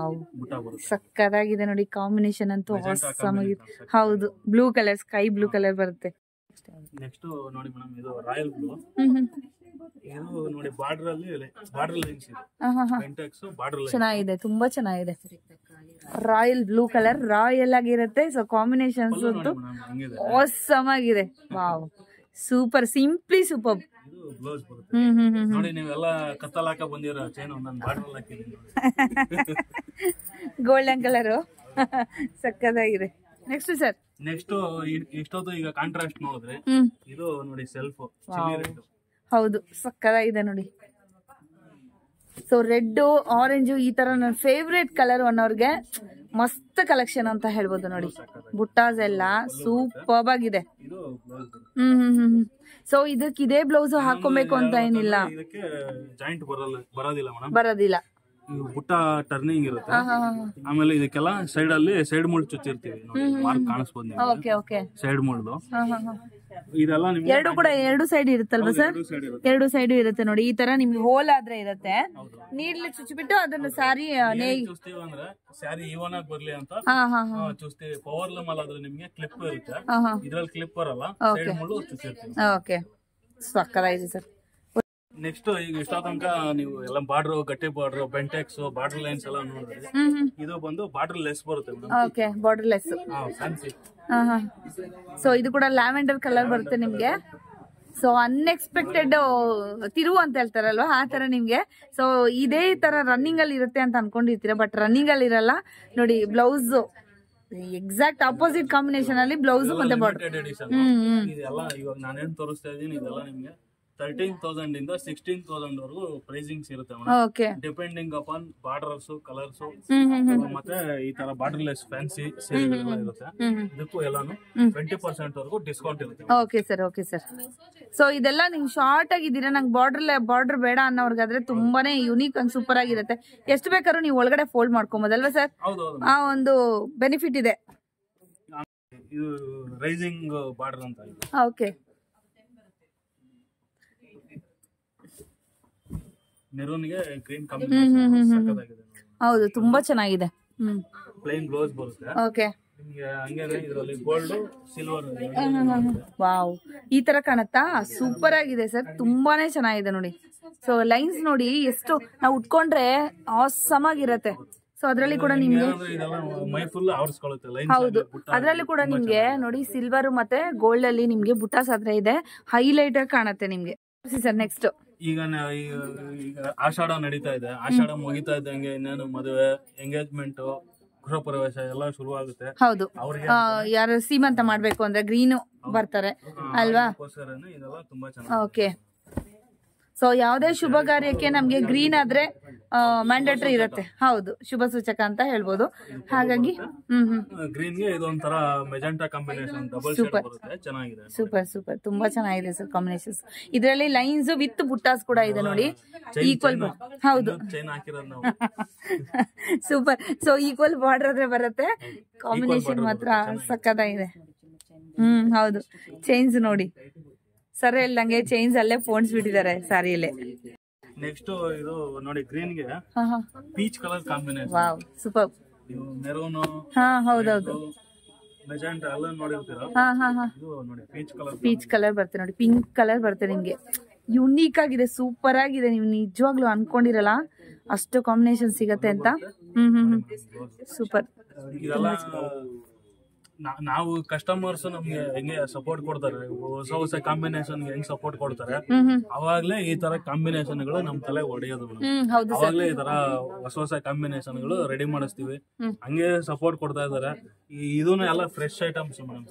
ಬುಟ್ಟ ಬರುತ್ತೆ. ಸಕ್ಕತ್ತಾಗಿದೆ ನೋಡಿ, ಕಾಂಬಿನೇಷನ್ ಅಂತೂ ಆಸಮ್ ಆಗಿದೆ. ಹೌದು, blue colour, sky blue colour ಬರುತ್ತೆ. ನೆಕ್ಸ್ಟ್ ನೋಡಿ ಮೇಡಮ್, ಇದು ರಾಯಲ್ ಬ್ಲೂ. ಇದು ನೋಡಿ ಬಾರ್ಡರ್ ಅಲ್ಲಿ ಬಾರ್ಡರ್ ಲೈನ್ಸ್ ಇದೆ, ಬೆಂಟೆಕ್ಸ್ ಬಾರ್ಡರ್ ಲೈನ್ ಚೆನ್ನಾಗಿದೆ, ತುಂಬಾ ಚೆನ್ನಾಗಿದೆ. ರಾಯಲ್ ಬ್ಲೂ ಕಲರ್ ರಾಯಲ್ ಆಗಿರುತ್ತೆ. ಸೊ ಕಾಂಬಿನೇಷನ್ಸ್ ಅಂತೂ ಆಸಮ್ ಆಗಿದೆ. Wow, super, simply super. Blouse ಬರುತ್ತೆ ನೋಡಿ. ನೀವೆಲ್ಲ ಕತ್ತಲ್ ಹಾಕ ಬಂದಿರೋ ಚೈನ್ ನಾನು ಬಾರ್ಡರ್ ಹಾಕಿದ್ದೀನಿ, ಗೋಲ್ಡನ್ ಕಲರ್ ಸಕ್ಕತ್ತಾಗಿದೆ. ನೆಕ್ಸ್ಟ್ ಸರ್, ನೆಕ್ಸ್ಟ್ ಇಷ್ಟೊತ್ತು ಈಗ ಕಾಂಟ್ರಾಸ್ಟ್ ನೋಡಿದ್ರೆ, ಇದು ನೋಡಿ ಸೆಲ್ಫ್. ಹೌದು, ಸಕ್ಕತ್ತಾಗಿದೆ ನೋಡಿ. ಸೊ ರೆಡ್, ಆರೆಂಜ್ ಈ ತರ ನನ್ನ ಫೇವ್ರೇಟ್ ಕಲರ್ ಅನ್ನೋರ್ಗೆ ಮಸ್ತ್ ಕಲೆಕ್ಷನ್ ಅಂತ ಹೇಳ್ಬೋದು ನೋಡಿ. ಬುಟ್ಟಾಸ್ ಎಲ್ಲ ಸೂಪರ್ ಆಗಿದೆ. ಸೊ ಇದಕ್ಕೆ ಇದೇ ಬ್ಲೌಸ್ ಹಾಕೊಬೇಕು ಅಂತ ಏನಿಲ್ಲ, ಬರೋದಿಲ್ಲ. ಬುಟ್ಟ ಟರ್ನಿಂಗ್ ಇರುತ್ತೆ. ಆಮೇಲೆ ಇದಕ್ಕೆಲ್ಲ ಸೈಡ್ ಅಲ್ಲಿ ಸೈಡ್ ಮುಳ್ಳು ಚುಚ್ಚಿರ್ತೀವಿ, ಮಾರ್ಕ್ ಕಾಣಿಸ್ಬೋದು. ಸೈಡ್ ಮುಳ್ಳು ಇದೆಲ್ಲ ಎರಡು ಕೂಡ ಎರಡು ಸೈಡ್ ಇರುತ್ತಲ್ವಾ ಸರ್? ಎರಡು ಸೈಡ್ ಇರುತ್ತೆ ನೋಡಿ. ಈ ತರ ನಿಮ್ಗೆ ಹೋಲ್ ಆದ್ರೆ ಇರುತ್ತೆ, ನೀರ್ಲಿ ಚುಚ್ಚಿಬಿಟ್ಟು ಅದನ್ನ ಸಾರಿ ಚುಸ್ತೀವಿ ಅಂದ್ರೆ ಸ್ಯಾರಿ ಈವನ್ ಆಗಿ ಬರ್ಲಿ ಅಂತ ಚುಸ್ತೀವಿ. ಪವರ್ ಲೂಮ್ ಅಲ್ಲ, ಆದ್ರೆ ನಿಮ್ಗೆ ಕ್ಲಿಪ್ ಇರುತ್ತೆ, ಇದ್ರಲ್ಲಿ ಕ್ಲಿಪ್ ಬರಲ್ಲ, ಸೈಡ್ ಮುಳ್ಳು ಚುಚ್ಚಿರ್ತೀವಿ. ಓಕೆ, ಸಕ್ಕತ್ತಾಗಿದೆ ಸರ್. ನೆಕ್ಸ್ಟ್ ಈಗ ಇಷ್ಟ ತನಕ ನೀವು ಎಲ್ಲ ಬಾರ್ಡರ್, ಗಟ್ಟಿ ಬಾರ್ಡರ್, ಬೆಂಟೆಕ್ಸ್, ಬಾರ್ಡರ್ ಲೈನ್ಸ್ ಎಲ್ಲ ನೋಡಿದ್ರಿ. ಇದು ಬಂದು ಬಾರ್ಡರ್ ಲೆಸ್ ಬರುತ್ತೆ. Okay, border less. Fancy. So ಇದು ಕೂಡ ಲ್ಯಾವೆಂಡರ್ ಕಲರ್ ಬರುತ್ತೆ ನಿಮ್ಗೆ. ಸೊ ಅನ್ಎಕ್ಸ್ಪೆಕ್ಟೆಡ್ ತಿರುವು ಅಂತ ಹೇಳ್ತಾರಲ್ವಾ, ಆ ತರ ನಿಮ್ಗೆ. ಸೊ ಇದೇ ತರ ರನ್ನಿಂಗ್ ಅಲ್ಲಿ ಇರುತ್ತೆ ಅಂತ ಅನ್ಕೊಂಡಿರ್ತೀರ, ಬಟ್ ರನ್ನಿಂಗ್ ಅಲ್ಲಿ ಇರಲ್ಲ ನೋಡಿ. ಬ್ಲೌಸ್ ಎಕ್ಸಾಕ್ಟ್ ಆಪೋಸಿಟ್ ಕಾಂಬಿನೇಷನ್ ಅಲ್ಲಿ ಬ್ಲೌಸ್ ಮತ್ತೆ ಬಾರ್ಡರ್. ಇದೆಲ್ಲ ಇವಾಗ ನಾನೇನ್ ತೋರಿಸ್ತಾ ಇದೀನಿ, ಇದೆಲ್ಲ ನಿಮ್ಗೆ 13,000 ಇಂದ 16,000 ವರೆಗೂ ಪ್ರೈಸಿಂಗ್ಸ್ ಇರುತ್ತೆ, ಡಿಪೆಂಡಿಂಗ್ ಅಪಾನ್ ಬಾರ್ಡರ್ಸ್, ಕಲರ್ಸ್, ಮತ್ತೆ ಈ ತರ ಬಾರ್ಡರ್ ಲೆಸ್ ಫ್ಯಾನ್ಸಿ ಸೀರೆಗಳೆಲ್ಲ ಇರುತ್ತೆ. ಇದಕ್ಕೂ ಎಲ್ಲಾನು 20% ವರೆಗೂ ಡಿಸ್ಕೌಂಟ್ ಇರುತ್ತೆ. Okay sir, okay sir. So ಇದೆಲ್ಲ ನಿಮ್ ಶಾರ್ಟ್ ಆಗಿದ್ದೀರಾ, ನಂಗೆ ಬಾರ್ಡರ್ ಬೇಡ ಅನ್ನೋರ್ಗಾದ್ರೆ ತುಂಬಾನೇ ಯುನೀಕ್ ಅಂಡ್ ಸೂಪರ್ ಆಗಿರುತ್ತೆ. ಎಷ್ಟು ಬೇಕಾದ್ರೂ ನೀವು ಒಳಗಡೆ ಫೋಲ್ಡ್ ಮಾಡ್ಕೊಬೋದಲ್ವಾ ಸರ್? ಆ ಒಂದು ಬೆನಿಫಿಟ್ ಇದೆ. ಇದು ರೈಸಿಂಗ್ ಬಾರ್ಡರ್ ಅಂತ ಇದೆ. ಓಕೆ, ಮೆರೂನ್ಗೆ ಗ್ರೀನ್ ಕಾಂಬಿನೇಷನ್ ಹೌದು, ತುಂಬಾ ಚೆನ್ನಾಗಿದೆ. ಪ್ಲೇನ್ ಬ್ಲೌಸ್ ಬರುತ್ತೆ. ಓಕೆ, ನಿಮಗೆ ಹಂಗೇನೆ ಇದರಲ್ಲಿ ಗೋಲ್ಡ್, ಸಿಲ್ವರ್. ವಾವ್, ಈ ತರ ಕಾಣತ್ತಾ? ಸೂಪರ್ ಆಗಿದೆ ಸರ್, ತುಂಬಾನೇ ಚೆನ್ನಾಗಿದೆ ನೋಡಿ. ಸೊ ಲೈನ್ಸ್ ನೋಡಿ ಎಷ್ಟು ನಾವು ಉಟ್ಕೊಂಡ್ರೆ ಆಸಮ್ ಆಗಿರತ್ತೆ. ಸೊ ಅದ್ರಲ್ಲಿ ಕೂಡ ನಿಮ್ಗೆ ಮೈ ಫುಲ್ ಆವರಿಸ್ಕೊಳ್ಳುತ್ತೆ. ಹೌದು, ಅದ್ರಲ್ಲಿ ಕೂಡ ನಿಮ್ಗೆ ನೋಡಿ ಸಿಲ್ವರ್ ಮತ್ತೆ ಗೋಲ್ಡ್ ಅಲ್ಲಿ ನಿಮ್ಗೆ ಬುಟ್ಟಾಸ್ ಹತ್ರ ಇದೆ, ಹೈಲೈಟ್ ಆಗಿ ಕಾಣತ್ತೆ ನಿಮ್ಗೆ. ಸರ್ ನೆಕ್ಸ್ಟ್ ಈಗ ಆಷಾಢ ನಡೀತಾ ಇದೆ. ಆಷಾಢ ಮುಗಿತಾ ಇದ್ದಂಗೆ ಇನ್ನೇನು ಮದುವೆ, ಎಂಗೇಜ್ಮೆಂಟ್, ಗೃಹ ಪ್ರವೇಶ ಎಲ್ಲ ಶುರು ಆಗುತ್ತೆ. ಹೌದು, ಯಾರು ಸೀಮಂತ ಮಾಡ್ಬೇಕು ಅಂದ್ರೆ ಗ್ರೀನು ಬರ್ತಾರೆ ಅಲ್ವಾ? ಇದೆಲ್ಲ ತುಂಬಾ ಚೆನ್ನಾಗಿ. ಓಕೆ, ಸೊ ಯಾವುದೇ ಶುಭ ಕಾರ್ಯಕ್ಕೆ ನಮ್ಗೆ ಗ್ರೀನ್ ಆದ್ರೆ ಮ್ಯಾಂಡೇಟರಿ ಇರುತ್ತೆ. ಹೌದು, ಶುಭ ಸೂಚಕ ಅಂತ ಹೇಳ್ಬೋದು. ಹಾಗಾಗಿ ಗ್ರೀನ್ ಗೆ ಇದೊಂಥರ ಮೆಜೆಂಟಾ ಕಾಂಬಿನೇಷನ್, ಡಬಲ್ ಶೇಡ್ ಬರುತ್ತೆ, ಚೆನ್ನಾಗಿದೆ. ಸೂಪರ್ ಸೂಪರ್, ತುಂಬಾ ಚೆನ್ನಾಗಿದೆ ಸರ್ ಕಾಂಬಿನೇಷನ್ಸ್. ಇದರಲ್ಲಿ ಲೈನ್ಸ್ ವಿತ್ ಬುಟ್ಟಾಸ್ ಕೂಡ ಇದೆ ನೋಡಿ, ಈಕ್ವಲ್. ಹೌದು, ಚೈನ್ ಹಾಕಿರೋದು ನಾವು. ಸೂಪರ್. ಸೊ ಈಕ್ವಲ್ ಬಾರ್ಡರ್ ಆದ್ರೆ ಬರುತ್ತೆ, ಕಾಂಬಿನೇಷನ್ ಮಾತ್ರ ಸಕ್ಕತ್ತಾಗಿದೆ. ಹೌದು, ಚೈನ್ಸ್ ನೋಡಿ ಸರ್ ಹೇಳ್ದಂಗೆ ಚೈನ್ಸ್ ಅಲ್ಲೇ ಫೋನ್ಸ್ ಬಿಟ್ಟಿದ್ದಾರೆ ಸಾರಿಯಲ್ಲೇ. ನೆಕ್ಸ್ಟ್ ಇದು ನೋಡಿ, ಗ್ರೀನ್ ಗೆ peach colour combination. Wow, super. Maroon, ಹೌದೌದು, ಮೆಜೆಂಟಾ ಎಲ್ಲ ನೋಡಿರ್ತೀರಾ. ಇದು ನೋಡಿ ಪೀಚ್ ಕಲರ್ ಬರುತ್ತೆ ನೋಡಿ, ಪಿಂಕ್ ಕಲರ್ ಬರುತ್ತೆ ನಿಮ್ಗೆ. ಯುನೀಕ್ ಆಗಿದೆ, ಸೂಪರ್ ಆಗಿದೆ. ನೀವು ನಿಜವಾಗ್ಲೂ ಅನ್ಕೊಂಡಿರಲ್ಲ ಅಷ್ಟು ಕಾಂಬಿನೇಷನ್ ಸಿಗತ್ತೆ ಅಂತ. ಸೂಪರ್. ನಾವು ಕಸ್ಟಮರ್ಸ್ ನಮ್ಗೆ ಹೆಂಗೆ ಸಪೋರ್ಟ್ ಕೊಡ್ತಾರೆ, ಹೊಸ ಹೊಸ ಕಾಂಬಿನೇಷನ್ ಹೆಂಗ್ ಸಪೋರ್ಟ್ ಕೊಡ್ತಾರೆ, ಅವಾಗ್ಲೇ ಈ ತರ ಕಾಂಬಿನೇಷನ್ ಗಳು ನಮ್ ತಲೆ ಹೊಡೆಯೋದು. ಅವಾಗ್ಲೇ ಈ ತರ ಹೊಸ ಹೊಸ ಕಾಂಬಿನೇಷನ್ ಗಳು ರೆಡಿ ಮಾಡಿಸ್ತೀವಿ. ಹಂಗೆ ಸಪೋರ್ಟ್ ಕೊಡ್ತಾ ಇದಾರೆ. ಇದೂನು ಎಲ್ಲ ಫ್ರೆಶ್ ಐಟಮ್ಸ್ ಮೇಡಮ್,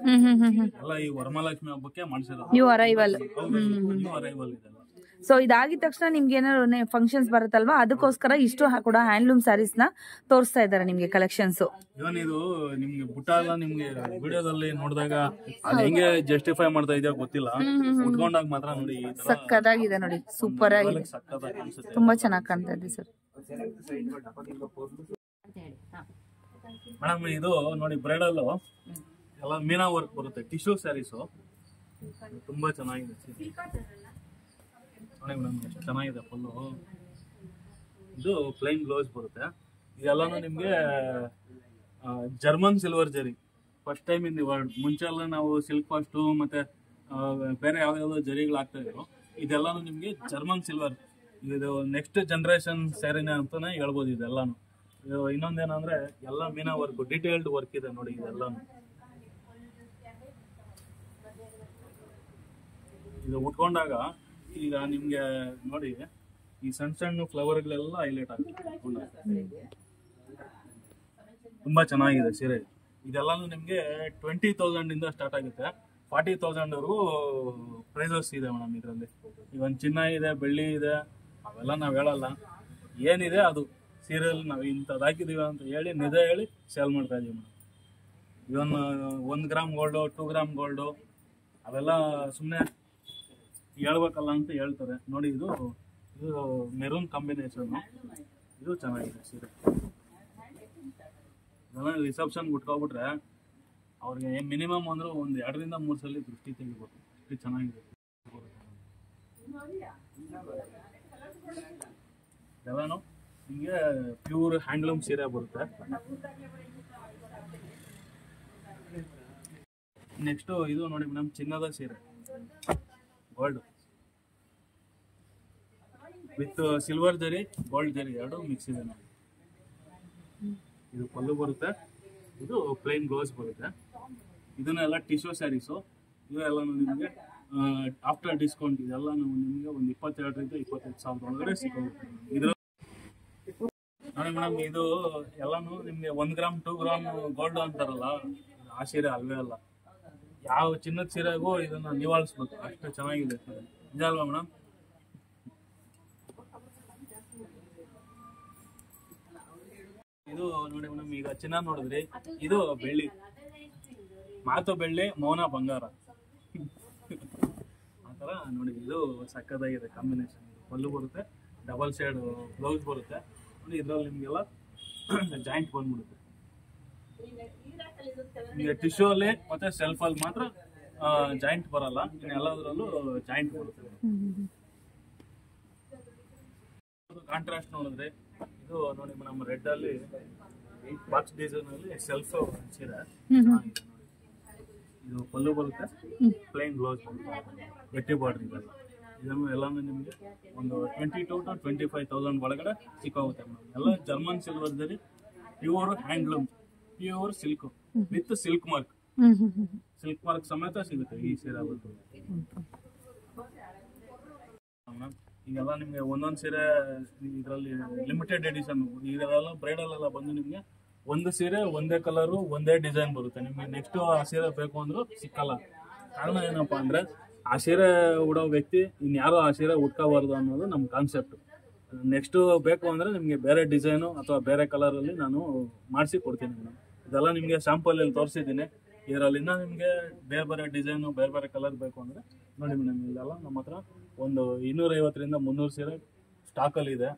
ಎಲ್ಲ ಈ ವರಮಹಾಲಕ್ಷ್ಮಿ ಹಬ್ಬಕ್ಕೆ ಮಾಡಿಸಿರೋದು. ನ್ಯೂ ಅರೈವಲ್ ಇದೆ. ಸೊ ಇದಾಗಿದ ತಕ್ಷಣ ನಿಮ್ಗೆ ಏನಾದ್ರು ಫಂಕ್ಷನ್ಸ್ ಬರುತ್ತಲ್ವಾ, ಅದಕ್ಕೋಸ್ಕರ ಇಷ್ಟು ಕೂಡ ಹ್ಯಾಂಡ್ಲೂಮ್ ಸ್ಯಾರೀಸ್ ನ ತೋರಿಸ್ತಾ ಇದ್ದಾರೆ ನಿಮ್ಗೆ ಕಲೆಕ್ಷನ್ಸ್. ಇವನ್ ಇದು ನಿಮ್ಗೆ ಬುಟ್ಟ ಎಲ್ಲ ನಿಮ್ಗೆ ವಿಡಿಯೋದಲ್ಲಿ ನೋಡಿದಾಗ ಹೆಂಗೆ ಜಸ್ಟಿಫೈ ಮಾಡ್ತಾ ಇದೆಯಾ ಗೊತ್ತಿಲ್ಲ, ಉಟ್ಕೊಂಡಾಗ ಮಾತ್ರ ನೋಡಿ ಸಕ್ಕದಾಗಿದೆ ನೋಡಿ, ಸೂಪರ್ ಆಗಿದೆ, ತುಂಬಾ ಚೆನ್ನಾಗಿ ಕಾಣ್ತಾ ಇದೆ ಸರ್. ಮೇಡಮ್ ಇದು ನೋಡಿ ಬ್ರೈಡಲ್ ಎಲ್ಲ ಮೀನಾ ವರ್ಕ್ ಬರುತ್ತೆ, ಟಿಶ್ಯೂ ಸ್ಯಾರೀಸ್ ತುಂಬಾ ಚೆನ್ನಾಗಿದೆ ನೋಡಿ ಮೇಡಮ್, ಎಷ್ಟು ಚೆನ್ನಾಗಿದೆ ಫುಲ್ಲು. ಇದು ಪ್ಲೈನ್ ಬ್ಲೌಸ್ ಬರುತ್ತೆ. ಇದೆಲ್ಲಾನು ನಿಮ್ಗೆ ಜರ್ಮನ್ ಸಿಲ್ವರ್ ಜರಿ, first time in the world. ಮುಂಚೆ ಎಲ್ಲ ನಾವು ಸಿಲ್ಕ್ ಫಾಸ್ಟು ಮತ್ತೆ ಬೇರೆ ಯಾವ್ದಾವ್ದು ಜರಿಗಳು ಆಗ್ತಾ ಇದ್ರು, ಇದೆಲ್ಲಾನು ನಿಮ್ಗೆ ಜರ್ಮನ್ ಸಿಲ್ವರ್. ಇದು ನೆಕ್ಸ್ಟ್ ಜನರೇಷನ್ ಸ್ಯಾರಿನ ಅಂತಾನೆ ಹೇಳ್ಬೋದು ಇದೆಲ್ಲಾನು. ಇನ್ನೊಂದೇನಂದ್ರೆ ಎಲ್ಲ ಮೀನಾ ವರ್ಕ್, ಡಿಟೇಲ್ಡ್ ವರ್ಕ್ ಇದೆ ನೋಡಿ ಇದೆಲ್ಲಾನು. ಇದು ಉಟ್ಕೊಂಡಾಗ ಈಗ ನಿಮ್ಗೆ ನೋಡಿ ಈ ಸಣ್ಣ ಸಣ್ಣ ಫ್ಲವರ್ಗಳೆಲ್ಲ ಹೈಲೈಟ್ ಆಗುತ್ತೆ. ತುಂಬಾ ಚೆನ್ನಾಗಿದೆ ಸೀರೆ. ಇದೆಲ್ಲಾನು ನಿಮ್ಗೆ 20,000 ಇಂದ ಸ್ಟಾರ್ಟ್ ಆಗುತ್ತೆ, 40,000 ವರೆಗೂ ಪ್ರೈಸಸ್ ಇದೆ ಮೇಡಮ್ ಇದರಲ್ಲಿ. ಇವನ್ ಚಿನ್ನ ಇದೆ, ಬೆಳ್ಳಿ ಇದೆ, ಅವೆಲ್ಲ ನಾವ್ ಹೇಳಲ್ಲ. ಏನಿದೆ ಅದು ಸೀರೆಯಲ್ಲಿ ನಾವು ಇಂಥದ್ದು ಹಾಕಿದೀವಿ ಅಂತ ಹೇಳಿ ನಿಜ ಹೇಳಿ ಸೇಲ್ ಮಾಡ್ತಾ ಇದೀವಿ ಮೇಡಮ್. ಇವನ್ 1 ಗ್ರಾಮ್ ಗೋಲ್ಡು 2 ಗ್ರಾಮ್ ಗೋಲ್ಡು ಅವೆಲ್ಲ ಸುಮ್ಮನೆ ಹೇಳ್ಬೇಕಲ್ಲ ಅಂತ ಹೇಳ್ತಾರೆ. ನೋಡಿ ಇದು ಮೆರೂನ್ ಕಾಂಬಿನೇಷನ್, ಇದು ಚೆನ್ನಾಗಿದೆ ಸೀರೆ. ಇದೆಲ್ಲ ರಿಸೆಪ್ಷನ್ ಉಟ್ಕೊಬಿಟ್ರೆ ಅವ್ರಿಗೆ ಮಿನಿಮಮ್ ಅಂದ್ರೆ ಒಂದು 2 ರಿಂದ 3 ಸಲ ದೃಷ್ಟಿ ತೆಗಿಬೋದು. ಇದು ಚೆನ್ನಾಗಿದೆ. ಇದೆಲ್ಲಾನು ನಿಮಗೆ ಪ್ಯೂರ್ ಹ್ಯಾಂಡ್ಲೂಮ್ ಸೀರೆ ಬರುತ್ತೆ. ನೆಕ್ಸ್ಟ್ ಇದು ನೋಡಿ ಮೇಡಮ್, ಚಿನ್ನದ ಸೀರೆ ಗೋಲ್ಡ್ ವಿತ್ ಸಿಲ್ವರ್ ಜರಿ ಗೋಲ್ಡ್ ಜರಿ ಎರಡು ಮಿಕ್ಸ್ ಇದೆ ನೋಡಿ. ಇದು ಪಲ್ಲು ಬರುತ್ತೆ, ಇದು ಪ್ಲೇನ್ ಬ್ಲೌಸ್ ಬರುತ್ತೆ. ಇದನ್ನೆಲ್ಲ ಟಿಶ್ಯೂ ಸ್ಯಾರೀಸು. ಇವೆಲ್ಲ ನಿಮಗೆ ಆಫ್ಟರ್ ಡಿಸ್ಕೌಂಟ್ ಇದೆಲ್ಲ ನಿಮಗೆ ಒಂದು 22 ರಿಂದ 25 ಸಾವಿರ ಒಳಗಡೆ ಸಿಗೋಗುತ್ತೆ. ಇದ್ರ ನೋಡಿ ಮೇಡಮ್, ಇದು ಎಲ್ಲಾನು ನಿಮ್ಗೆ 1 ಗ್ರಾಮ್ 2 ಗ್ರಾಮ್ ಗೋಲ್ಡ್ ಅಂತಾರಲ್ಲ, ಆ ಸೀರೆ ಅಲ್ವೇ ಅಲ್ಲ. ಯಾವ ಚಿನ್ನದ ಸೀರೆಗೂ ಇದನ್ನ ನಿವಾಳಿಸ್ಬೇಕು, ಅಷ್ಟು ಚೆನ್ನಾಗಿದೆ. ನಿಜ ಅಲ್ವಾ ಮೇಡಮ್? ಇದು ನೋಡಿ ಮೇಡಮ್, ಈಗ ಚಿನ್ನ ನೋಡಿದ್ರಿ, ಇದು ಬೆಳ್ಳಿ. ಮಾತು ಬೆಳ್ಳಿ, ಮೌನ ಬಂಗಾರ. ಆತರ ನೋಡಿ, ಇದು ಸಕ್ಕದಾಗಿದೆ ಕಾಂಬಿನೇಷನ್. ಪಲ್ಲು ಬರುತ್ತೆ, ಡಬಲ್ ಶೇಡ್ ಬ್ಲೌಸ್ ಬರುತ್ತೆ ನೋಡಿ. ಇದ್ರಲ್ಲಿ ನಿಮ್ಗೆಲ್ಲ ಜಾಯಿಂಟ್ ಬಂದ್ಬಿಡುತ್ತೆ. ನಿಮಗೆ ಟಿಶ್ಯೂ ಅಲ್ಲಿ ಮತ್ತೆ ಸೆಲ್ಫ್ ಅಲ್ಲಿ ಮಾತ್ರ ಜಾಯಿಂಟ್ ಬರಲ್ಲ, ಎಲ್ಲದರಲ್ಲೂ ಜಾಯಿಂಟ್ ಬರುತ್ತೆ. ಕಾಂಟ್ರಾಸ್ಟ್ ನೋಡಿದ್ರೆ ಇದು ನೋಡಿ ಮೇಡಮ್, ರೆಡ್ ಅಲ್ಲಿ ಬಾಕ್ಸ್ ಡಿಸೈನ್ ಅಲ್ಲಿ ಸೆಲ್ಫ್ ಸೀರೆ. ಇದು ಪಲ್ಲು ಬರುತ್ತೆ, ಪ್ಲೇನ್ ಬ್ಲೌಸ್ ಬರುತ್ತೆ, ಗಟ್ಟಿ ಬಾರ್ಡರ್ ಇದೆ. ಇದನ್ನು ಎಲ್ಲಾನು ನಿಮಗೆ ಒಂದು 22,000 to 25,000 ಒಳಗಡೆ ಸಿಕ್ಕೋಗುತ್ತೆ ಮೇಡಮ್. ಎಲ್ಲ ಜರ್ಮನ್ ಸಿಲ್ವರ್ ಜರಿ, pure handloom, pure silk with silk mark. Silk mark ಸಮೇತ ಸಿಗುತ್ತೆ ಈ ಸೀರೆ ಬಂದು. ಈಗೆಲ್ಲ ನಿಮ್ಗೆ ಒಂದೊಂದು ಸೀರೆ ಇದರಲ್ಲಿ ಲಿಮಿಟೆಡ್ ಎಡಿಷನ್, ಇದೆಲ್ಲ ಬ್ರೈಡಲ್ ಎಲ್ಲ ಬಂದು ನಿಮ್ಗೆ ಒಂದು ಸೀರೆ ಒಂದೇ ಕಲರು ಒಂದೇ ಡಿಸೈನ್ ಬರುತ್ತೆ. ನಿಮ್ಗೆ ನೆಕ್ಸ್ಟ್ ಆ ಸೀರೆ ಬೇಕು ಅಂದ್ರೂ ಸಿಕ್ಕಲ್ಲ. ಕಾರಣ ಏನಪ್ಪಾ ಅಂದ್ರೆ, ಆ ಸೀರೆ ಉಡೋ ವ್ಯಕ್ತಿ ಇನ್ಯಾರೋ ಆ ಸೀರೆ ಉಟ್ಕೋಬಾರ್ದು ಅನ್ನೋದು ನಮ್ಮ ಕಾನ್ಸೆಪ್ಟ್. ನೆಕ್ಸ್ಟ್ ಬೇಕು ಅಂದ್ರೆ ನಿಮ್ಗೆ ಬೇರೆ ಡಿಸೈನು ಅಥವಾ ಬೇರೆ ಕಲರ್ ಅಲ್ಲಿ ನಾನು ಮಾಡಿಸಿ ಕೊಡ್ತೀನಿ ಮೇಡಮ್. ಇದೆಲ್ಲ ನಿಮ್ಗೆ ಸ್ಯಾಂಪಲ್ ಅಲ್ಲಿ ತೋರಿಸಿದ್ದೀನಿ. ಇದರಲ್ಲಿಂದ ನಿಮ್ಗೆ ಬೇರೆ ಬೇರೆ ಡಿಸೈನು ಬೇರೆ ಬೇರೆ ಕಲರ್ ಬೇಕು ಅಂದ್ರೆ ನೋಡಿ ಮೇಡಮ್, ಇದೆಲ್ಲ ನಮ್ಮ ಹತ್ರ ಒಂದು 250 ರಿಂದ 300 ಸೀರೆ ಸ್ಟಾಕಲ್ಲಿ ಇದೆ.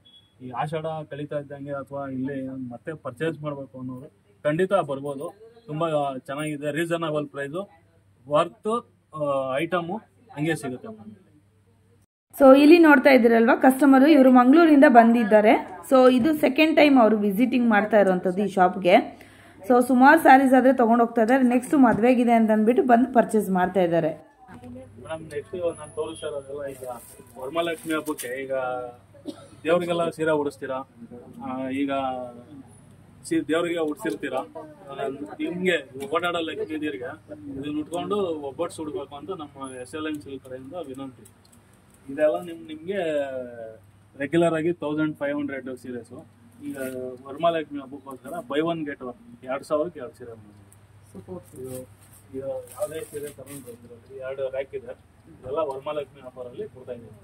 ಈ ಆಷಾಢ ಕಳೀತಾ ಇದ್ದಂಗೆ ಅಥವಾ ಇಲ್ಲಿ ಮತ್ತೆ ಪರ್ಚೇಸ್ ಮಾಡಬೇಕು ಅನ್ನೋರು ಖಂಡಿತ ಬರ್ಬೋದು. ತುಂಬ ಚೆನ್ನಾಗಿದೆ, ರೀಸನಬಲ್ ಪ್ರೈಸು, ವರ್ತ್ ಐಟಮು ಹಂಗೆ ಸಿಗುತ್ತೆ ಮೇಡಮ್. ಸೊ ಇಲ್ಲಿ ನೋಡ್ತಾ ಇದ್ದೀರಲ್ವಾ, ಕಸ್ಟಮರು ಇವರು ಮಂಗಳೂರಿಂದ ಬಂದಿದ್ದಾರೆ. ಸೊ ಇದು ಸೆಕೆಂಡ್ ಟೈಮ್ ಅವರು ವಿಸಿಟಿಂಗ್ ಮಾಡ್ತಾ ಇರುವಂಥದ್ದು ಈ ಶಾಪ್ಗೆ. ಸೊ ಸುಮಾರು ಸ್ಯಾರೀಸ್ ಆದರೆ ತೊಗೊಂಡು ಹೋಗ್ತಾ ಇದ್ದಾರೆ. ನೆಕ್ಸ್ಟ್ ಮದುವೆಗಿದೆ ಅಂತ ಅಂದ್ಬಿಟ್ಟು ಬಂದು ಪರ್ಚೇಸ್ ಮಾಡ್ತಾ ಇದ್ದಾರೆ ಮೇಡಮ್. ನೆಕ್ಸ್ಟ್ ನಾನು ತೋರಿಸೋದೆಲ್ಲ ಈಗ ವರಮಹಾಲಕ್ಷ್ಮಿ ಹಬ್ಬಕ್ಕೆ ಈಗ ದೇವ್ರಿಗೆಲ್ಲ ಸೀರೆ ಉಡಿಸ್ತೀರಾ, ಈಗ ದೇವ್ರಿಗೆ ಉಡ್ಸಿರ್ತೀರಾ. ನಿಮ್ಗೆ ಓಡಾಡೋ ಲಕ್ಷ್ಮೀದೇವ್ರಿಗೆ ಇದನ್ನ ಉಟ್ಕೊಂಡು ಒಬ್ಬಟ್ಟು ಸುಡ್ಬೇಕು ಅಂತ ನಮ್ಮ SLN ಸಿಲ್ಕ್ ಕಡೆಯಿಂದ ವಿನಂತಿ. ಇದೆಲ್ಲ ನಿಮ್ಗೆ ರೆಗ್ಯುಲರ್ ಆಗಿ 1500 ಸೀರೆಸು. ಈಗ ವರಮಹಾಲಕ್ಷ್ಮಿ ಹಬ್ಬಕ್ಕೋಸ್ಕರ ಬೈ 1 get 1 2000ಕ್ಕೆ 2 ಸೀರೆ. ಇದು ಯಾವುದೇ ಸೀರೆ ತಗೊಂಡು ಬಂದಿರೋದು 2 ರ್ಯಾಕ್ ಇದೆ. ಇದೆಲ್ಲ ವರಮಹಾಲಕ್ಷ್ಮಿ ಆಫರಲ್ಲಿ ಕೊಡ್ತಾ ಇದ್ದೀವಿ.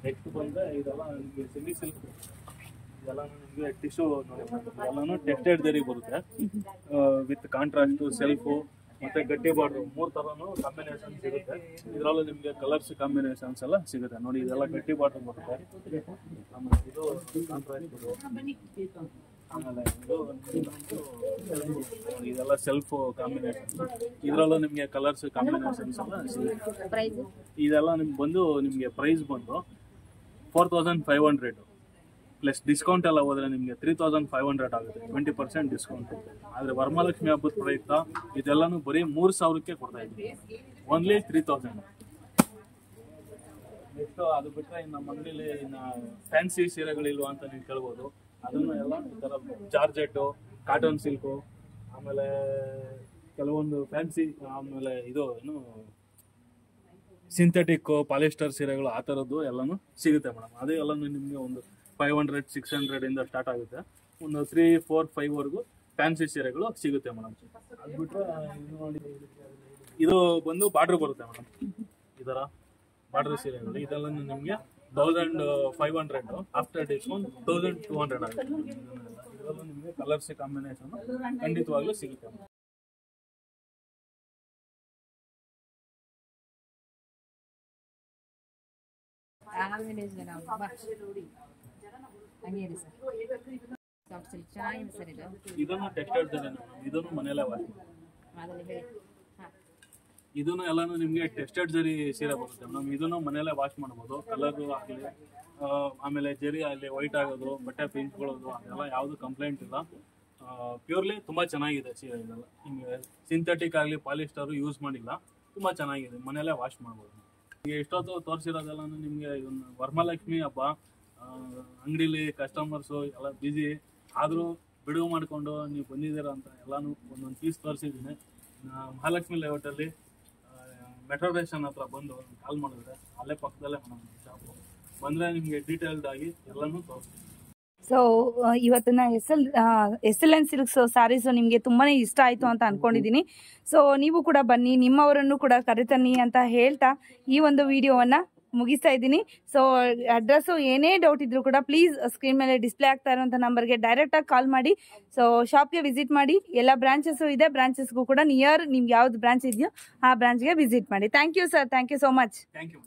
ನೆಕ್ಸ್ಟ್ ಬಂದರೆ ಇದೆಲ್ಲ ನಿಮಗೆ ಸೆಮಿ ಸಿಲ್ಕ್, ಇದೆಲ್ಲ ನಿಮಗೆ ಟಿಶ್ಯೂ ನೋಡಿ, ಎಲ್ಲಾನು ಟೆಕ್ಸ್ಟೈಲ್ ಜರಿ ಬರುತ್ತೆ ವಿತ್ ಕಾಂಟ್ರಾಸ್ಟು, ಸೆಲ್ಫು ಮತ್ತೆ ಗಟ್ಟಿ ಬಾರ್ಡ್ರು 3 ಥರನೂ ಕಾಂಬಿನೇಷನ್ ಸಿಗುತ್ತೆ. ಇದರಲ್ಲೂ ನಿಮಗೆ ಕಲರ್ಸ್ ಕಾಂಬಿನೇಷನ್ಸ್ ಎಲ್ಲ ಸಿಗುತ್ತೆ ನೋಡಿ. ಇದೆಲ್ಲ ಗಟ್ಟಿ ಬಾರ್ಡ್ರ್ ಬರುತ್ತೆ. ಆಮೇಲೆ ಇದು ಕಾಂಟ್ರಾಸ್ಟ್, ಆಮೇಲೆ ಇದೆಲ್ಲ ಸೆಲ್ಫ್ ಕಾಂಬಿನೇಷನ್. ಇದರಲ್ಲೂ ನಿಮಗೆ ಕಲರ್ಸ್ ಕಾಂಬಿನೇಷನ್ಸ್ ಎಲ್ಲ ಸಿಗುತ್ತೆ. ಇದೆಲ್ಲ ನಿಮ್ಗೆ ಬಂದು ನಿಮಗೆ ಪ್ರೈಸ್ ಬಂದು 4500 ಪ್ಲಸ್ ಡಿಸ್ಕೌಂಟ್ ಎಲ್ಲ ಹೋದ್ರೆ ನಿಮಗೆ 3500 ಆಗುತ್ತೆ, 20% ಡಿಸ್ಕೌಂಟ್. ಆದರೆ ವರಮಹಾಲಕ್ಷ್ಮಿ ಹಬ್ಬದ ಪ್ರಯುಕ್ತ ಇದೆಲ್ಲಾನು ಬರೀ 3000ಕ್ಕೆ ಕೊಡ್ತಾ ಇದ್ದೀವಿ, ಓನ್ಲಿ 3000. ನೆಕ್ಸ್ಟ್ ಅದು ಬಿಟ್ಟರೆ ನಮ್ಮ ಅಂಗಡಿಲಿ ಇನ್ನು ಫ್ಯಾನ್ಸಿ ಸೀರೆಗಳಿಲ್ವಾ ಅಂತ ನೀವು ಕೇಳ್ಬೋದು. ಅದನ್ನು ಎಲ್ಲ ಈ ಥರ ಜಾರ್ಜೆಟ್ಟು, ಕಾಟನ್ ಸಿಲ್ಕು, ಆಮೇಲೆ ಕೆಲವೊಂದು ಫ್ಯಾನ್ಸಿ, ಆಮೇಲೆ ಇದು ಏನು ಸಿಂಥೆಟಿಕ್ ಪಾಲಿಸ್ಟರ್ ಸೀರೆಗಳು, ಆ ಥರದ್ದು ಎಲ್ಲನೂ ಸಿಗುತ್ತೆ ಮೇಡಮ್. ಅದೇ ಎಲ್ಲನೂ ನಿಮಗೆ ಒಂದು 500 600 ಇಂದ ಸ್ಟಾರ್ಟ್ ಆಗುತ್ತೆ. ಒಂದು 3 4 5 ವರೆಗೂ ಫ್ಯಾನ್ಸಿ ಸೀರೆಗಳು ಸಿಗುತ್ತೆ ಮೇಡಮ್. ಅದು ಬಿಟ್ಟರೆ ಇದು ನೋಡಿ, ಇದು ಬಂದು ಬಾರ್ಡ್ರ್ ಬರುತ್ತೆ ಮೇಡಮ್. ಈ ಥರ ಬಾರ್ಡ್ರ್ ಸೀರೆಗಳು ಇದೆಲ್ಲ ನಿಮಗೆ 1500 ಆಫ್ಟರ್ ಡಿಸ್ಕೌಂಟ್ 1200 ಆಗುತ್ತೆ. ಇದರಲ್ಲೂ ನಿಮಗೆ ಕಲರ್ಸ್ ಕಾಂಬಿನೇಷನ್ ಖಂಡಿತವಾಗ್ಲೂ ಸಿಗುತ್ತೆ. ಇದನ್ನು ಟೆಕ್ಸ್ಟೈಲ್ ಇದನ್ನು ಮನೆಯಲ್ಲೇ ವಾಶ್ ಮಾಡಿ. ಇದನ್ನು ಎಲ್ಲಾನು ನಿಮಗೆ ಟೆಕ್ಸ್ಟೈಲ್ ಜರಿ ಸೀರೆ ಬರುತ್ತೆ ಮೇಡಮ್. ಇದನ್ನು ಮನೆಯಲ್ಲೇ ವಾಶ್ ಮಾಡ್ಬೋದು. ಕಲರ್ ಆಗಲಿ ಆಮೇಲೆ ಜರಿ ಆಗಲಿ ವೈಟ್ ಆಗೋದು, ಬಟ್ಟೆ ಪಿಂಚ್ಕೊಳ್ಳೋದು ಅದೆಲ್ಲ ಯಾವುದು ಕಂಪ್ಲೇಂಟ್ ಇಲ್ಲ. ಪ್ಯೂರ್ಲಿ ತುಂಬ ಚೆನ್ನಾಗಿದೆ ಸೀರೆ. ಇದೆಲ್ಲ ನಿಮಗೆ ಸಿಂಥೆಟಿಕ್ ಆಗಲಿ ಪಾಲಿಸ್ಟರ್ ಯೂಸ್ ಮಾಡಿಲ್ಲ, ತುಂಬ ಚೆನ್ನಾಗಿದೆ. ಮನೆಯಲ್ಲೇ ವಾಶ್ ಮಾಡ್ಬೋದು. ಈಗ ಎಷ್ಟೊತ್ತು ತೋರಿಸಿರೋದೆಲ್ಲ ನಿಮಗೆ ಇದನ್ನು ವರಮಹಾಲಕ್ಷ್ಮಿ ಹಬ್ಬ ಅಂಗಡಿಲಿ ಕಸ್ಟಮರ್ಸು ಎಲ್ಲ ಬ್ಯುಸಿ ಆದರೂ ಬಿಡುವು ಮಾಡಿಕೊಂಡು ನೀವು ಬಂದಿದ್ದೀರಾ ಅಂತ ಎಲ್ಲಾನು ಒಂದೊಂದು ಪೀಸ್ ತೋರಿಸಿದ್ದೀನಿ. ಮಹಾಲಕ್ಷ್ಮಿ ಲೇಔಟಲ್ಲಿ ಮೆಟ್ರೋ ಸ್ಟೇಷನ್ ಹತ್ರ ಬಂದು ಕಾಲ್ ಮಾಡಿದ್ರೆ ಅಲ್ಲೇ ಪಕ್ಕದಲ್ಲೇ ನಮ್ಮ ಶಾಪು. ಬಂದರೆ ನಿಮಗೆ ಡೀಟೇಲ್ಡ್ ಆಗಿ ಎಲ್ಲನೂ ತೋರಿಸ್ತೀನಿ. ಸೊ ಇವತ್ತಿನ SLN ಸಿಲ್ಕ್ಸ್ ಸ್ಯಾರೀಸು ನಿಮಗೆ ತುಂಬಾ ಇಷ್ಟ ಆಯಿತು ಅಂತ ಅಂದ್ಕೊಂಡಿದ್ದೀನಿ. ಸೊ ನೀವು ಕೂಡ ಬನ್ನಿ, ನಿಮ್ಮವರನ್ನು ಕೂಡ ಕರೆತನ್ನಿ ಅಂತ ಹೇಳ್ತಾ ಈ ಒಂದು ವಿಡಿಯೋವನ್ನು ಮುಗಿಸ್ತಾ ಇದ್ದೀನಿ. ಸೊ ಅಡ್ರೆಸ್ಸು ಏನೇ ಡೌಟ್ ಇದ್ರೂ ಕೂಡ ಪ್ಲೀಸ್ ಸ್ಕ್ರೀನ್ ಮೇಲೆ ಡಿಸ್ಪ್ಲೇ ಆಗ್ತಾ ಇರೋಂಥ ನಂಬರ್ಗೆ ಡೈರೆಕ್ಟಾಗಿ ಕಾಲ್ ಮಾಡಿ. ಸೊ ಶಾಪ್ಗೆ ವಿಸಿಟ್ ಮಾಡಿ. ಎಲ್ಲ ಬ್ರಾಂಚಸ್ಸು ಇದೆ. ಬ್ರಾಂಚಸ್ಗೂ ಕೂಡ ನಿಯರ್ ನಿಮ್ಗೆ ಯಾವ್ದು ಬ್ರಾಂಚ್ ಇದೆಯೋ ಆ ಬ್ರಾಂಚ್ಗೆ ವಿಸಿಟ್ ಮಾಡಿ. Thank you sir, thank you so much. Thank you.